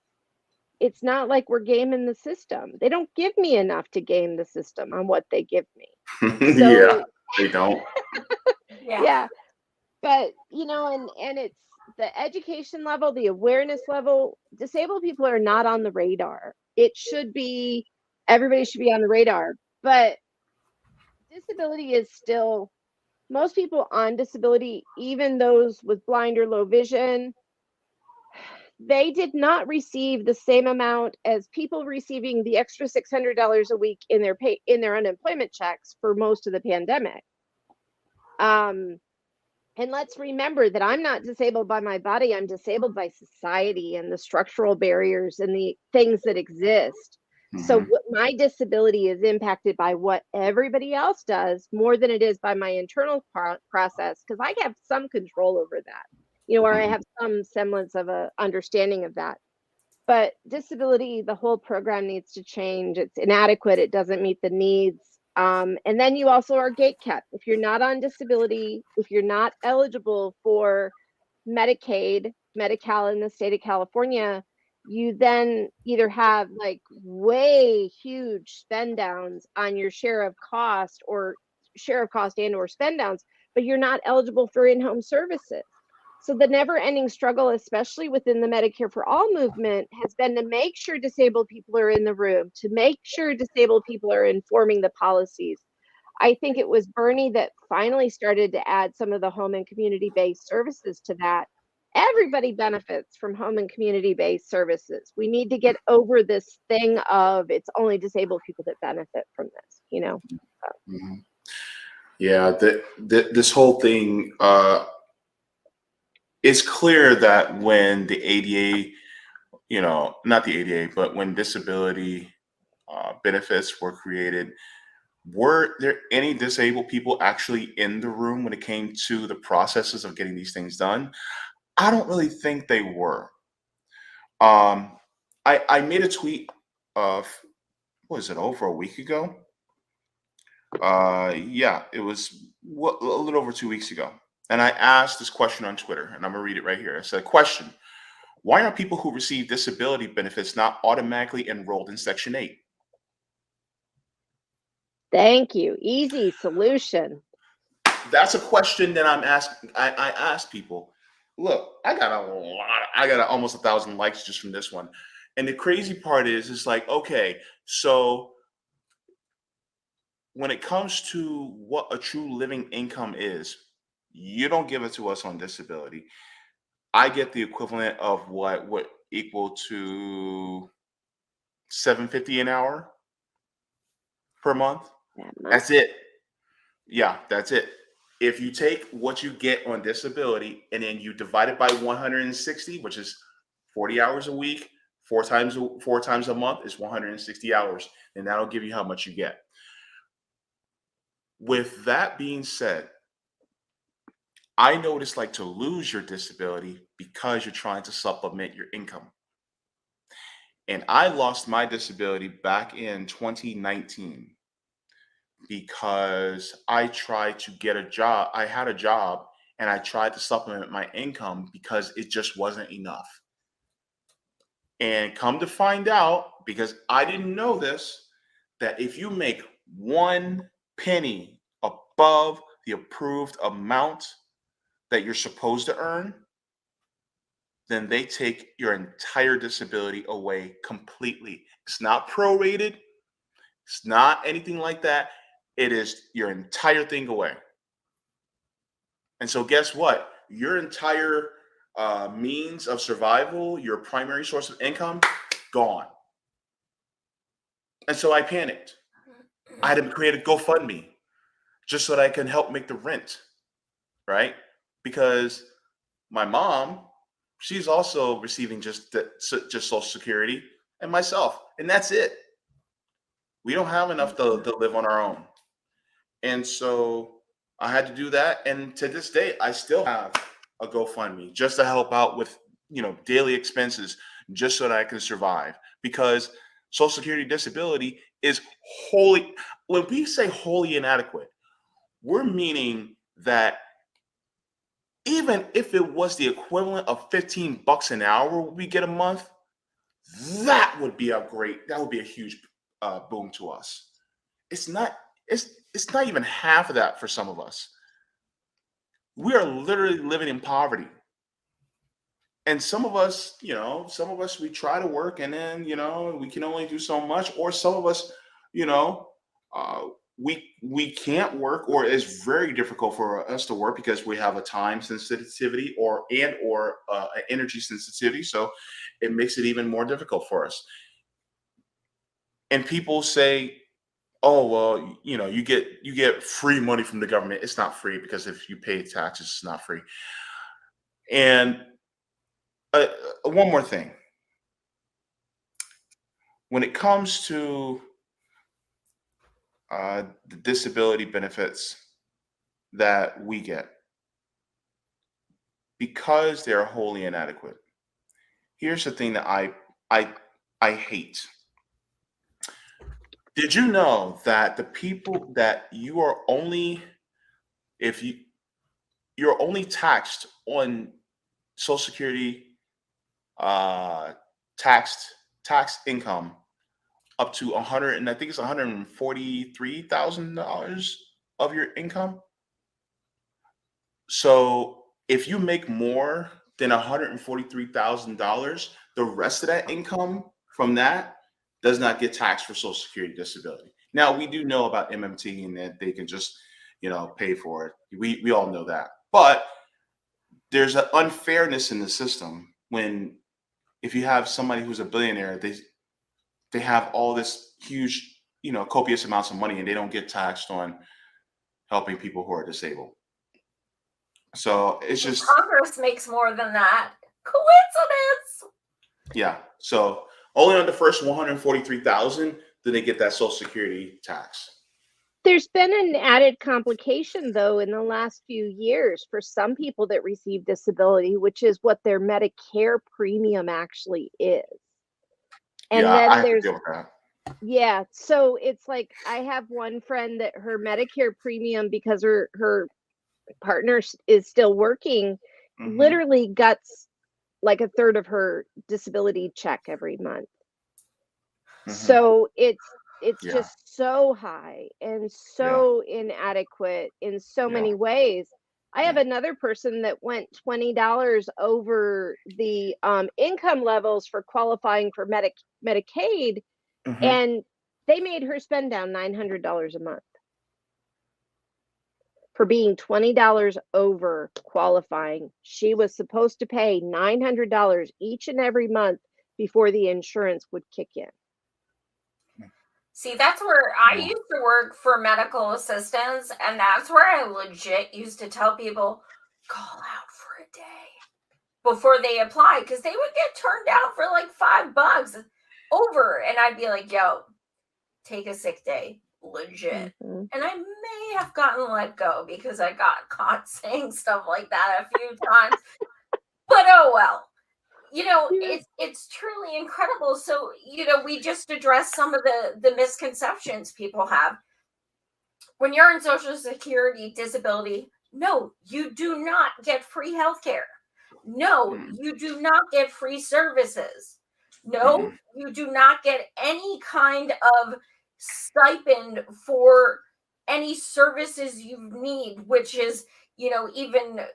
it's not like we're gaming the system. They don't give me enough to game the system on what they give me. Yeah, they don't. Yeah. But, and it's the education level, the awareness level. Disabled people are not on the radar. It should be, everybody should be on the radar, but disability is still, most people on disability, even those with blind or low vision, they did not receive the same amount as people receiving the extra $600 a week in their unemployment checks for most of the pandemic. And let's remember that I'm not disabled by my body. I'm disabled by society and the structural barriers and the things that exist. So my disability is impacted by what everybody else does more than it is by my internal process, because I have some control over that, or I have some semblance of a understanding of that. But disability, the whole program needs to change. It's inadequate. It doesn't meet the needs. And then you also are gate kept. If you're not on disability, if you're not eligible for Medicaid, Medi-Cal in the state of California, you then either have like way huge spend downs on your share of cost and or spend downs, but you're not eligible for in-home services. So the never-ending struggle, especially within the Medicare for All movement, has been to make sure disabled people are in the room, to make sure disabled people are informing the policies. I think it was Bernie that finally started to add some of the home and community-based services to that. Everybody benefits from home and community-based services. We need to get over this thing of it's only disabled people that benefit from this, you know? Mhm. Yeah, this whole thing, it's clear that when the ADA, not the ADA, but when disability benefits were created, were there any disabled people actually in the room when it came to the processes of getting these things done? I don't really think they were. I made a tweet of, what was it, over a week ago? Yeah, it was a little over 2 weeks ago. And I asked this question on Twitter, and I'm gonna read it right here. I said, question: why are people who receive disability benefits not automatically enrolled in Section 8? Thank you. Easy solution. That's a question that I'm asking. I ask people. Look, I got almost 1,000 likes just from this one. And the crazy part is, it's like, okay, so when it comes to what a true living income is, you don't give it to us on disability. I get the equivalent of what would equal to 750 an hour per month. That's it. Yeah, that's it. If you take what you get on disability and then you divide it by 160, which is 40 hours a week, four times a month is 160 hours, and that'll give you how much you get. With that being said, I know what it's like to lose your disability because you're trying to supplement your income. And I lost my disability back in 2019 because I tried to get a job. I had a job and I tried to supplement my income because it just wasn't enough. And come to find out, because I didn't know this, that if you make 1 penny above the approved amount that you're supposed to earn, then they take your entire disability away completely. It's not prorated, it's not anything like that. It is your entire thing away. And so, guess what? Your entire means of survival, your primary source of income, gone. And so I panicked. I had to create a GoFundMe just so that I can help make the rent, right? Because my mom, she's also receiving just Social Security, and myself, and that's it. We don't have enough to live on our own. And so I had to do that. And to this day, I still have a GoFundMe just to help out with, daily expenses, just so that I can survive. Because Social Security disability is wholly, when we say wholly inadequate, we're meaning that even if it was the equivalent of $15 an hour we get a month, that would be a huge boom to us. It's not, it's not even half of that for some of us. We are literally living in poverty. And some of us we try to work, and then we can only do so much. Or some of us, you know, uh, we can't work, or it's very difficult for us to work because we have a time sensitivity or an energy sensitivity. So it makes it even more difficult for us. And people say, oh, well, you get free money from the government. It's not free, because if you pay taxes, it's not free. And uh, one more thing, when it comes to the disability benefits that we get, because they're wholly inadequate, here's the thing that I hate. Did you know that the people that you are only, if you're only taxed on Social Security, uh, taxed income up to 100, and I think it's $143,000 of your income. So if you make more than $143,000, the rest of that income from that does not get taxed for Social Security disability. Now we do know about MMT and that they can just, pay for it. We all know that. But there's an unfairness in the system when if you have somebody who's a billionaire, they have all this huge, copious amounts of money and they don't get taxed on helping people who are disabled. So it's just, Congress makes more than that. Coincidence? yeah. So only on the first 143,000 do they get that Social Security tax. There's been an added complication, though, in the last few years for some people that receive disability, which is what their Medicare premium actually is. And Yeah, I then have to there's, deal with that. yeah, so it's like I have one friend that her Medicare premium, because her partner is still working, Mhm. literally guts like a third of her disability check every month. Mhm. So it's Yeah. just so high and so inadequate in so Yeah. many ways. I have Yeah. another person that went $20 over the income levels for qualifying for Medicaid, Mhm. and they made her spend down $900 a month for being $20 over qualifying. She was supposed to pay $900 each and every month before the insurance would kick in. See, that's where I used to work for medical assistants, and that's where I legit used to tell people, call out for a day before they apply, because they would get turned down for like $5 over, and I'd be like, yo, take a sick day, legit. Mhm. And I may have gotten let go because I got caught saying stuff like that a few times, but oh well. It's truly incredible. So we just addressed some of the misconceptions people have when you're in Social Security disability. No, you do not get free health care. No, you do not get free services. No, you do not get any kind of stipend for any services you need, which is even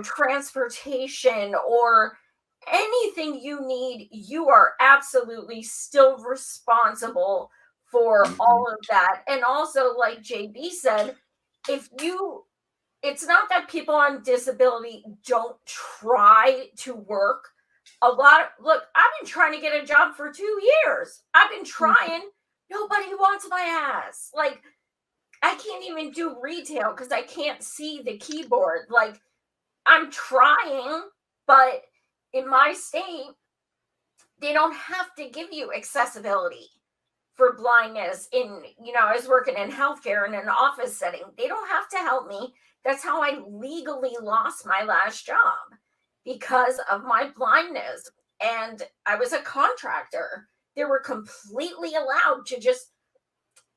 transportation or anything you need. You are absolutely still responsible for all of that. And also, like JB said, it's not that people on disability don't try to work. Look, I've been trying to get a job for 2 years. I've been trying. Nobody wants my ass. Like, I can't even do retail because I can't see the keyboard. Like, I'm trying, but in my state, they don't have to give you accessibility for blindness. I was working in healthcare in an office setting. They don't have to help me. That's how I legally lost my last job, because of my blindness. And I was a contractor. They were completely allowed to just,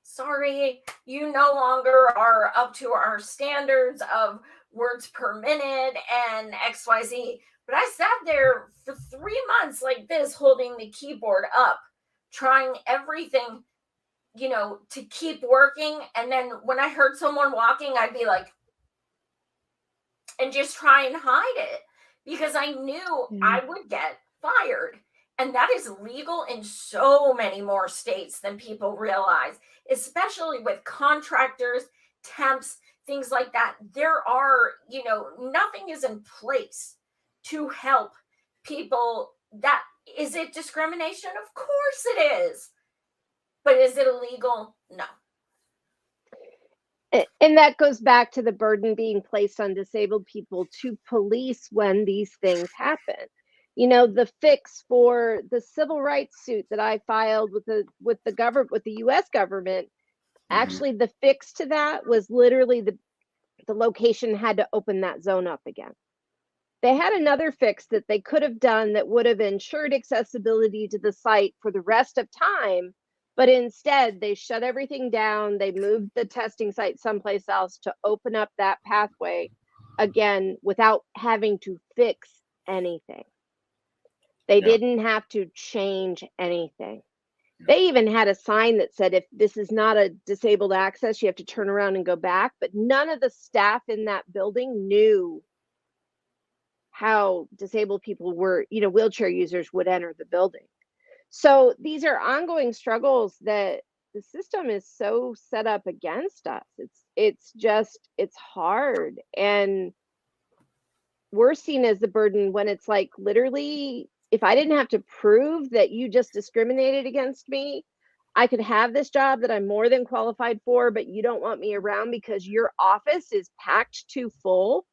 sorry, you no longer are up to our standards of words per minute and XYZ. But I sat there for 3 months like this, holding the keyboard up, trying everything, to keep working. And then when I heard someone walking, I'd be like, and just try and hide it, because I knew I would get fired. And that is legal in so many more states than people realize, especially with contractors, temps, things like that. There are, nothing is in place to help people. That is it discrimination? Of course it is. But is it illegal? No. And that goes back to the burden being placed on disabled people to police when these things happen. The fix for the civil rights suit that I filed with the government, with the US government, actually the fix to that was literally the location had to open that zone up again. They had another fix that they could have done that would have ensured accessibility to the site for the rest of time, But instead, they shut everything down. They moved the testing site someplace else to open up that pathway again without having to fix anything. They didn't have to change anything. They even had a sign that said, if this is not a disabled access, you have to turn around and go back. But none of the staff in that building knew how disabled people were, wheelchair users would enter the building. So these are ongoing struggles that the system is so set up against us. It's hard. And we're seen as the burden when it's like, literally, if I didn't have to prove that you just discriminated against me, I could have this job that I'm more than qualified for, but you don't want me around because your office is packed too full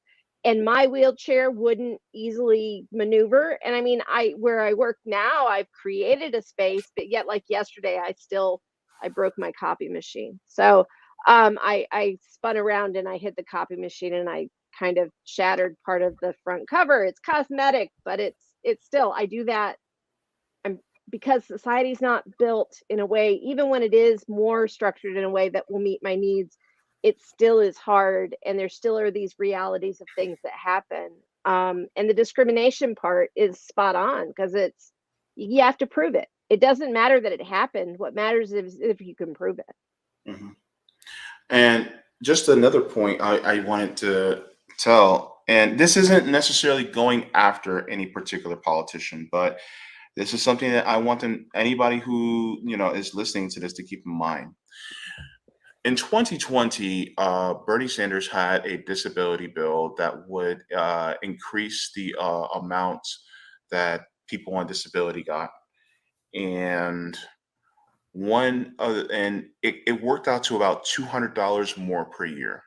and my wheelchair wouldn't easily maneuver. And I mean, where I work now, I've created a space, but yet like yesterday, I broke my copy machine. So I spun around and I hit the copy machine and I kind of shattered part of the front cover. It's cosmetic, but it's still, I do that. Because society's not built in a way, even when it is more structured in a way that will meet my needs, it still is hard. And there still are these realities of things that happen. And the discrimination part is spot on because you have to prove it. It doesn't matter that it happened. What matters is if you can prove it. Mm-hmm. And just another point I wanted to tell, and this isn't necessarily going after any particular politician, but this is something that I want anybody who is listening to this to keep in mind. In 2020, Bernie Sanders had a disability bill that would increase the amount that people on disability got, and it worked out to about $200 more per year.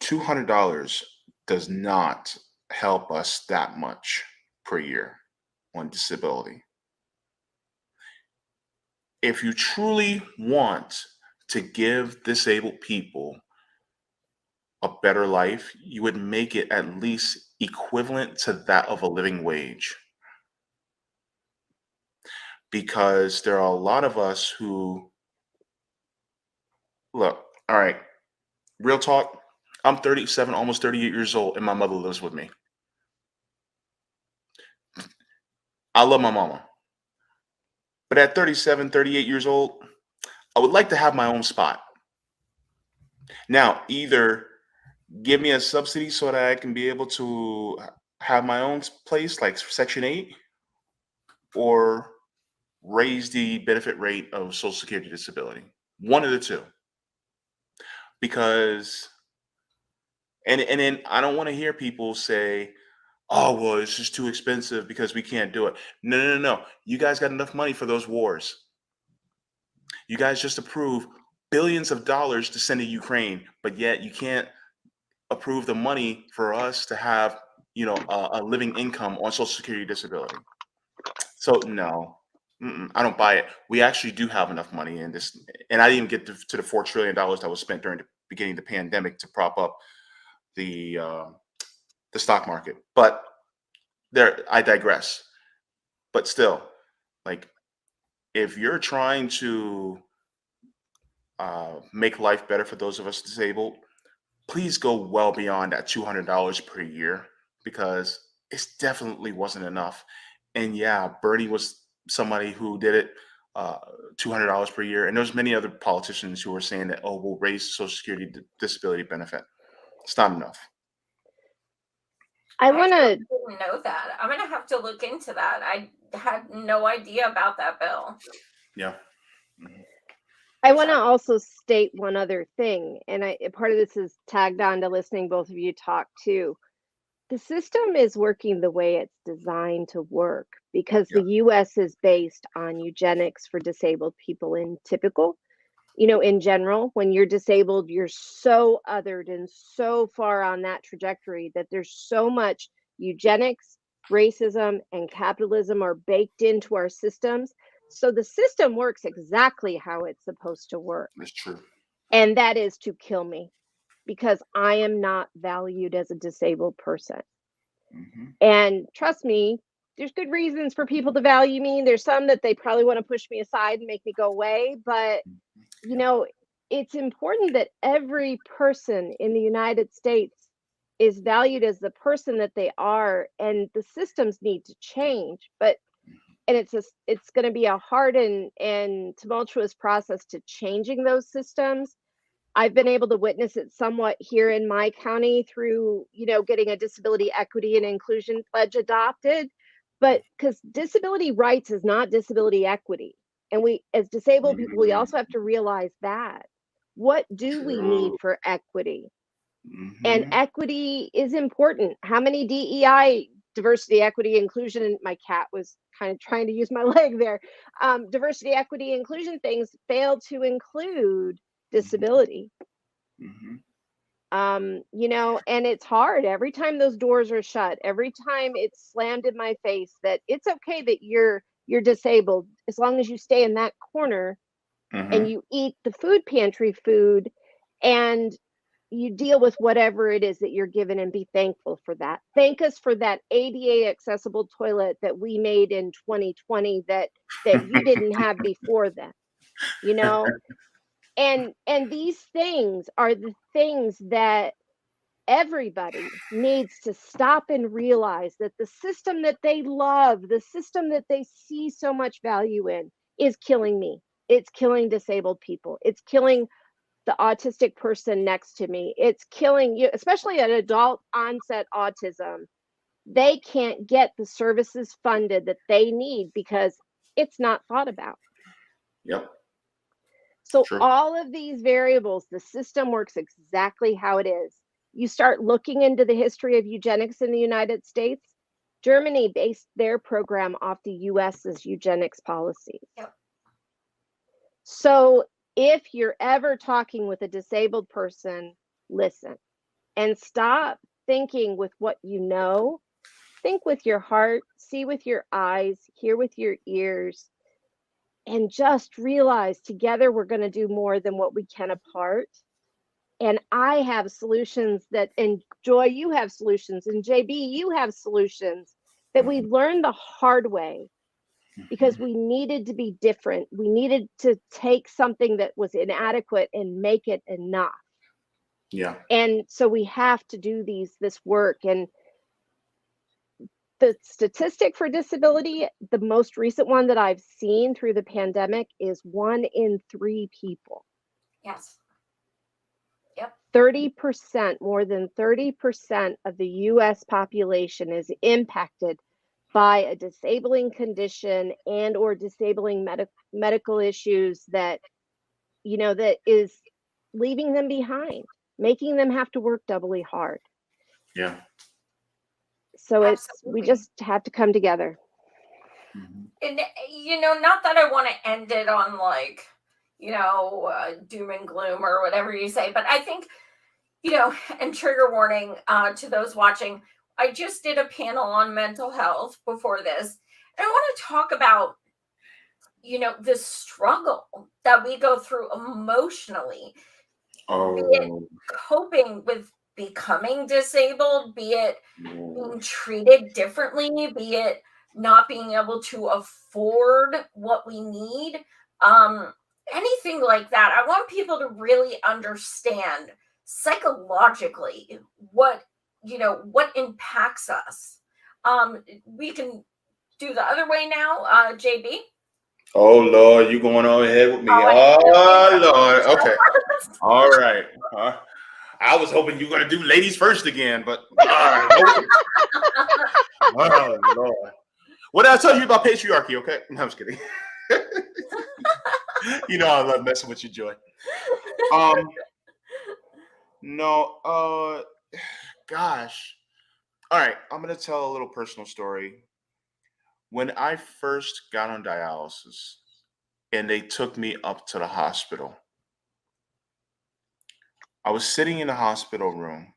$200 does not help us that much per year on disability. If you truly want to give disabled people a better life, you would make it at least equivalent to that of a living wage. Because there are a lot of us who, look, all right, real talk, I'm 37, almost 38 years old, and my mother lives with me. I love my mama. But at 37, 38 years old, I would like to have my own spot. Now, either give me a subsidy so that I can be able to have my own place, like Section 8, or raise the benefit rate of Social Security disability. One of the two. Because, and then I don't want to hear people say, oh, well, it's just too expensive because we can't do it. No. You guys got enough money for those wars. You guys just approved billions of dollars to send to Ukraine, but yet you can't approve the money for us to have, a living income on Social Security disability. So no, I don't buy it. We actually do have enough money in this, and I didn't even get to the $4 trillion that was spent during the beginning of the pandemic to prop up the stock market. But I digress. But still, like, if you're trying to make life better for those of us disabled, please go well beyond that $200 per year, because it definitely wasn't enough. And yeah, Bernie was somebody who did it, $200 per year. And there's many other politicians who are saying that, oh, we'll raise Social Security disability benefit. It's not enough. I want to didn't know that. I'm going to have to look into that. I had no idea about that bill. Yeah. I want to also state one other thing, and part of this is tagged on to listening both of you talk too. The system is working the way it's designed to work because the US is based on eugenics for disabled people in typical. In general, when you're disabled, you're so othered and so far on that trajectory that there's so much eugenics, racism, and capitalism are baked into our systems. So the system works exactly how it's supposed to work. That's true. And that is to kill me because I am not valued as a disabled person. Mm-hmm. And trust me, there's good reasons for people to value me. There's some that they probably want to push me aside and make me go away. But, you know, it's important that every person in the United States is valued as the person that they are, and the systems need to change. But and it's going to be a hard and tumultuous process to changing those systems. I've been able to witness it somewhat here in my county through, you know, getting a disability equity and inclusion pledge adopted. But because disability rights is not disability equity. And we, as disabled people, we also have to realize that. What do we need True. for equity? And equity is important. How many DEI, diversity, equity, inclusion, and my cat was kind of trying to use my leg there. Diversity, equity, inclusion things fail to include disability. You know, and it's hard every time those doors are shut, every time it's slammed in my face that it's okay that you're disabled as long as you stay in that corner and you eat the food pantry food and you deal with whatever it is that you're given and be thankful for that. Thank us for that ADA accessible toilet that we made in 2020 that you didn't have before then, you know? And these things are the things that everybody needs to stop and realize that the system that they love, the system that they see so much value in, is killing me. It's killing disabled people. It's killing the autistic person next to me. It's killing you, especially an adult onset autism. They can't get the services funded that they need because it's not thought about. Yep. So True. all of these variables, the system works exactly how it is. You start looking into the history of eugenics in the United States. Germany based their program off the US's eugenics policies. Yep. So if you're ever talking with a disabled person, listen and stop thinking with what you know. Think with your heart, see with your eyes, hear with your ears, and just realize together we're going to do more than what we can apart. And I have solutions that, and Joy, you have solutions, and JB, you have solutions that we learned the hard way because we needed to be different. We needed to take something that was inadequate and make it enough. Yeah. And so we have to do this work. And the statistic for disability, the most recent one that I've seen through the pandemic, is 1 in 3 people. Yes. Yep. 30%, more than 30% of the US population is impacted by a disabling condition and or disabling medical issues that, you know, that is leaving them behind, making them have to work doubly hard. Yeah. So Absolutely. we just have to come together. And, you know, not that I want to end it on like, you know, doom and gloom or whatever you say, but I think, you know, and trigger warning to those watching, I just did a panel on mental health before this. And I want to talk about, you know, the struggle that we go through emotionally, be it coping with becoming disabled, be it being treated differently, be it not being able to afford what we need, anything like that. I want people to really understand psychologically what, you know, what impacts us. We can do the other way now, JB. Oh Lord, you going on ahead with me? Oh Lord, okay, all right. I was hoping you were gonna do ladies first again, but oh Lord. What did I tell you about patriarchy? Okay, no, I'm just kidding. You know I love messing with you, Joy. No, gosh. All right, I'm gonna tell a little personal story. When I first got on dialysis and they took me up to the hospital, I was sitting in the hospital room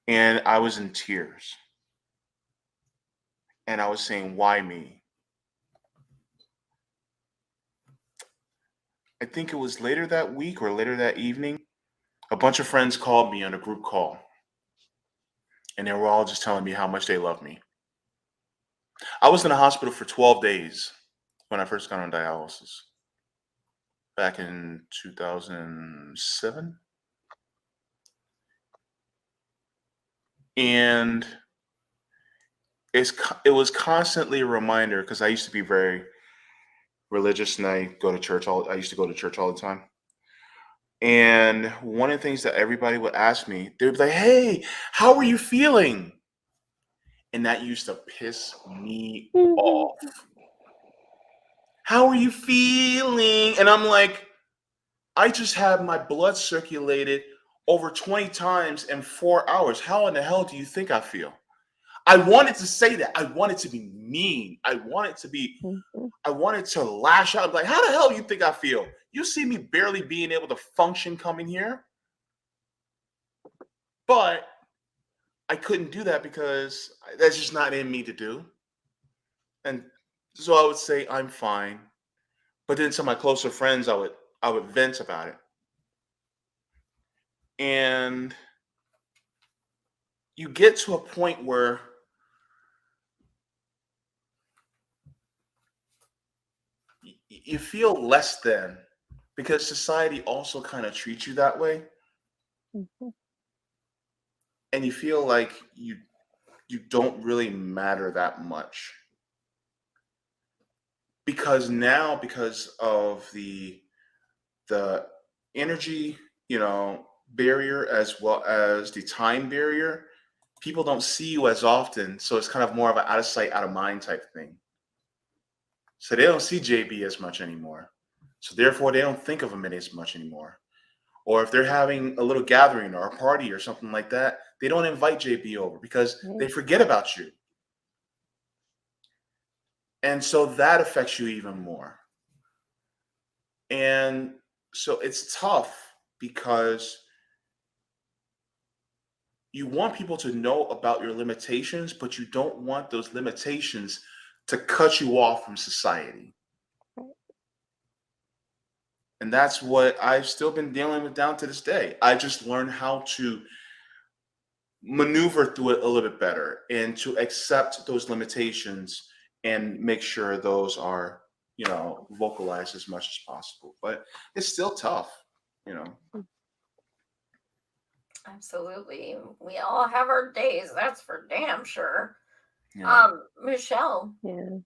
and I was in tears. And I was saying, why me? I think it was later that week or later that evening, a bunch of friends called me on a group call. and they were all just telling me how much they love me. I was in the hospital for 12 days when I first got on dialysis back in 2007. And it was constantly a reminder, because I used to be very religious and I used to go to church all the time. And one of the things that everybody would ask me, they would be like, "Hey, how are you feeling?" And that used to piss me off. "How are you feeling?" And I'm like, I just had my blood circulated over 20 times in 4 hours. How in the hell do you think I feel? I wanted to say that. I wanted to be mean. I wanted to lash out. Like, how the hell do you think I feel? You see me barely being able to function coming here? But I couldn't do that because that's just not in me to do. And so I would say I'm fine. But then to my closer friends, I would vent about it. And you get to a point where you feel less than, because society also kind of treats you that way, and you feel like you don't really matter that much, because of the energy, barrier, as well as the time barrier. People don't see you as often, so it's kind of more of an out of sight, out of mind type thing. So they don't see JB as much anymore. So therefore, they don't think of him as much anymore. Or if they're having a little gathering or a party or something like that, they don't invite JB over because they forget about you. And so that affects you even more. And so it's tough because you want people to know about your limitations, but you don't want those limitations to cut you off from society. And that's what I've still been dealing with down to this day. I just learned how to maneuver through it a little bit better and to accept those limitations and make sure those are, vocalized as much as possible. But it's still tough, Absolutely. We all have our days, that's for damn sure. Yeah. Michelle. Yeah.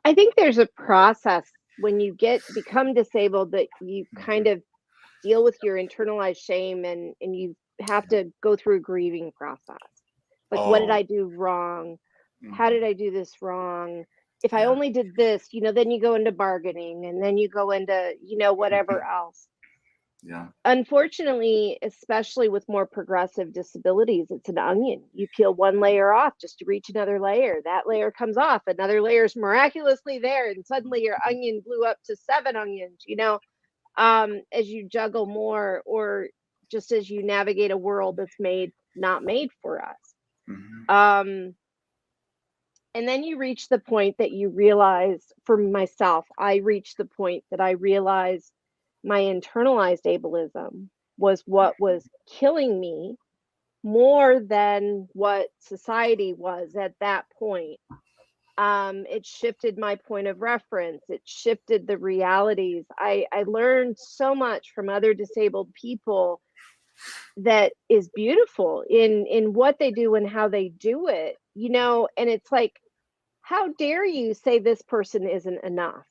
I think there's a process when you become disabled that you kind of deal with your internalized shame, and you have to go through a grieving process. Like, what did I do wrong? How did I do this wrong? If I only did this, then you go into bargaining, and then you go into, whatever else. Yeah. Unfortunately, especially with more progressive disabilities, it's an onion. You peel one layer off just to reach another layer. That layer comes off, another layer is miraculously there, and suddenly your onion blew up to 7 onions, as you juggle more, or just as you navigate a world that's not made for us. And then you reach the point that you realize, for myself, I reached the point that I realized my internalized ableism was what was killing me more than what society was at that point. It shifted my point of reference. It shifted the realities. I learned so much from other disabled people that is beautiful in what they do and how they do it, and it's like, how dare you say this person isn't enough?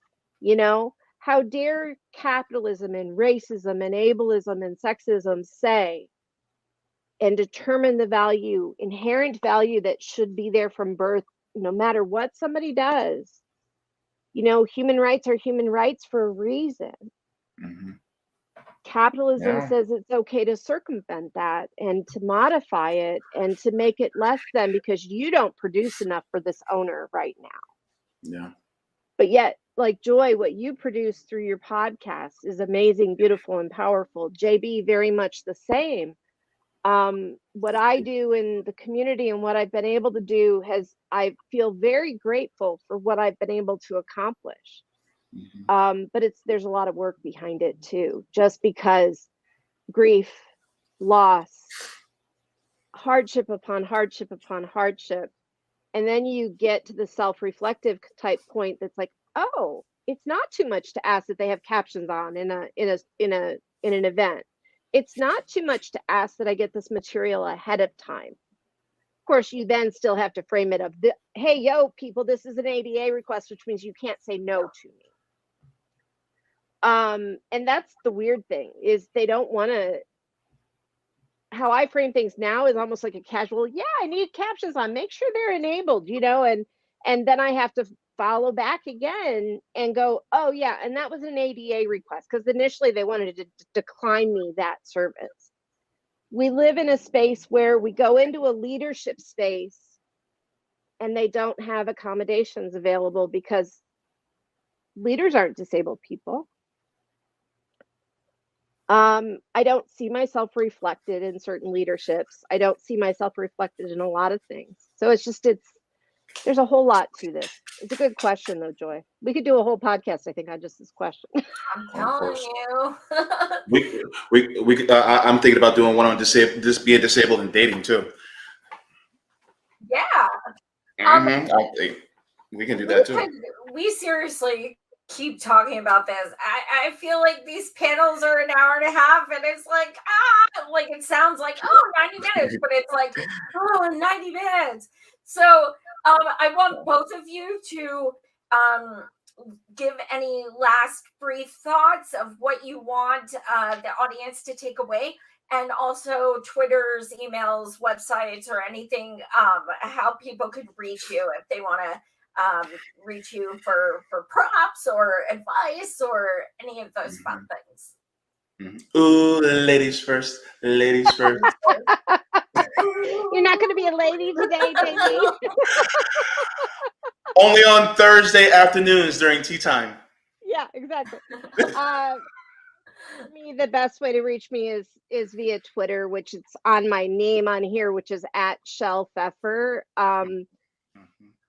How dare capitalism and racism and ableism and sexism say and determine the inherent value that should be there from birth, no matter what somebody does. Human rights are human rights for a reason. Capitalism says it's okay to circumvent that and to modify it and to make it less than because you don't produce enough for this owner right now. Yeah. But yet, like Joy, what you produce through your podcast is amazing, beautiful, and powerful. JB, very much the same. What I do in the community and what I've been able to do I feel very grateful for what I've been able to accomplish. But there's a lot of work behind it too, just because grief, loss, hardship upon hardship upon hardship. And then you get to the self-reflective type point that's like, oh, it's not too much to ask that they have captions on in an event. It's not too much to ask that I get this material ahead of time. Of course, you then still have to frame it of, hey, yo, people, this is an ADA request, which means you can't say no to me. And that's the weird thing, is they don't want to. How I frame things now is almost like a casual, yeah, I need captions on, make sure they're enabled, and then I have to follow back again and go, oh yeah, and that was an ADA request, because initially they wanted to decline me that service. We live in a space where we go into a leadership space and they don't have accommodations available because leaders aren't disabled people. I don't see myself reflected in certain leaderships. I don't see myself reflected in a lot of things. So there's a whole lot to this. It's a good question though, Joy. We could do a whole podcast, I think, on just this question. I'm telling you. I'm thinking about doing one on being disabled and dating too. Yeah. We can do that too. We seriously keep talking about this. I feel like these panels are an hour and a half, and it's like, like it sounds like, 90 minutes, but it's like, 90 minutes. So I want both of you to give any last brief thoughts of what you want the audience to take away, and also Twitter's, emails, websites, or anything, how people could reach you if they want to reach you for props or advice or any of those fun things. Ooh, ladies first. Ladies first. You're not going to be a lady today, baby. Only on Thursday afternoons during tea time. Yeah, exactly. For me, the best way to reach me is via Twitter, which is on my name on here, which is @ShellPfeffer.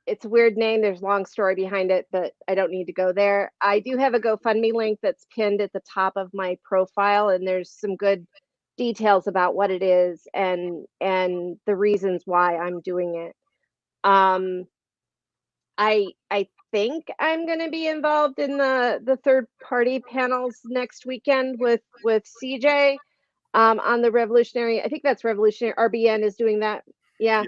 It's a weird name. There's a long story behind it, but I don't need to go there. I do have a GoFundMe link that's pinned at the top of my profile, and there's some good details about what it is and the reasons why I'm doing it. I think I'm going to be involved in the third party panels next weekend with CJ on the revolutionary. I think that's revolutionary. RBN is doing that. Yeah.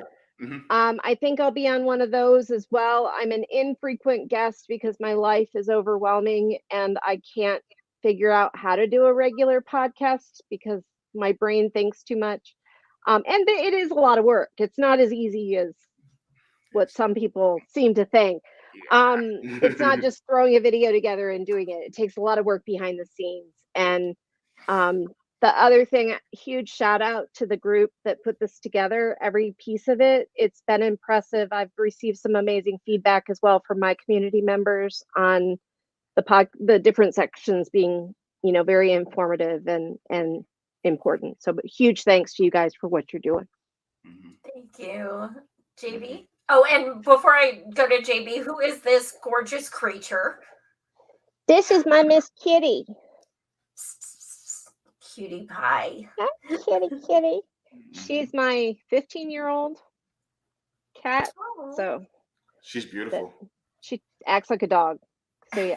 I think I'll be on one of those as well. I'm an infrequent guest because my life is overwhelming and I can't figure out how to do a regular podcast because my brain thinks too much. And it is a lot of work. It's not as easy as what some people seem to think. It's not just throwing a video together and doing it. It takes a lot of work behind the scenes. And the other thing, huge shout out to the group that put this together, every piece of it. It's been impressive. I've received some amazing feedback as well from my community members on the different sections being, very informative and important. So, but huge thanks to you guys for what you're doing. Thank you, JB. Oh, and before I go to JB, who is this gorgeous creature? This is my Miss Kitty. Cutie pie. Kitty. She's my 15-year-old cat. So she's beautiful. She acts like a dog. So yeah.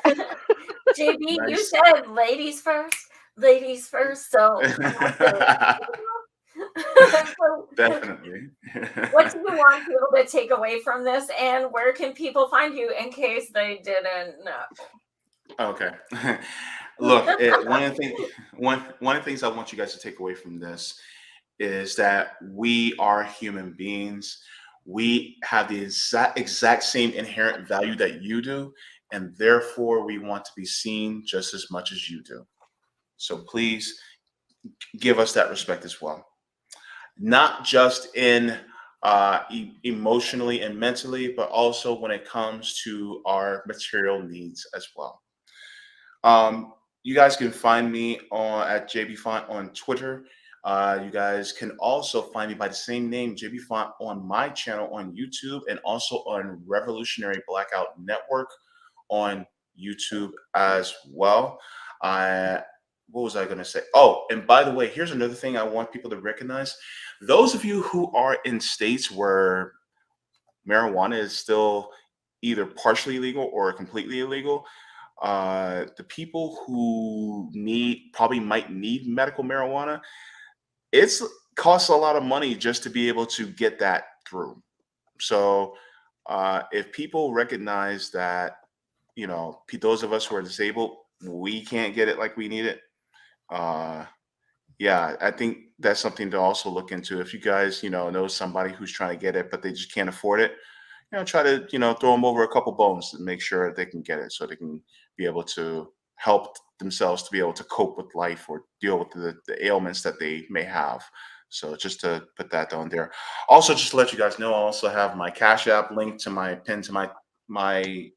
JB, nice. You said ladies first. So definitely. What do you want people to take away from this, and where can people find you in case they didn't know? Okay. Look, one of the things I want you guys to take away from this is that we are human beings. We have the exact same inherent value that you do, and therefore we want to be seen just as much as you do. So please give us that respect as well. Not just in emotionally and mentally, but also when it comes to our material needs as well. You guys can find me at JB Faunt on Twitter. You guys can also find me by the same name, JB Faunt, on my channel on YouTube and also on Revolutionary Blackout Network on YouTube as well. what was I going to say? Oh, and by the way, here's another thing I want people to recognize. Those of you who are in states where marijuana is still either partially illegal or completely illegal, the people who probably might need medical marijuana, it's costs a lot of money just to be able to get that through. So if people recognize that, those of us who are disabled, we can't get it like we need it. Yeah, I think that's something to also look into. If you guys, know somebody who's trying to get it, but they just can't afford it, try to, throw them over a couple bones and make sure they can get it so they can be able to help themselves to be able to cope with life or deal with the ailments that they may have. So just to put that down there. Also, just to let you guys know, I also have my Cash App link to my pin to my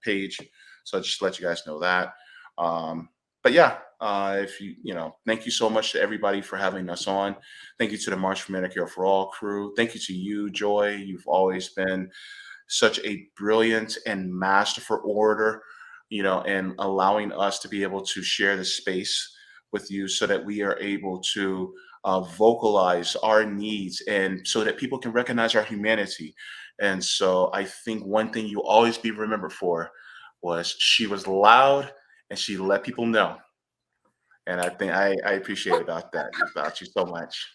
page. So just to let you guys know that. But yeah, if thank you so much to everybody for having us on. Thank you to the March for Medicare for All crew. Thank you to you, Joy. You've always been such a brilliant and masterful orator, and allowing us to be able to share the space with you so that we are able to vocalize our needs and so that people can recognize our humanity. And so I think one thing you always be remembered for was she was loud and she let people know. And I think I appreciate about you so much.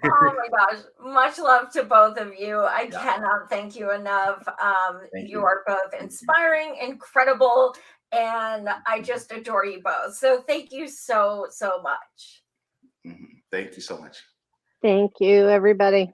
Oh my gosh, much love to both of you. I Yeah, cannot thank you enough. thank You you. are both inspiring, incredible, and I just adore you both. So thank you so, so much. Thank you so much. Thank you, everybody.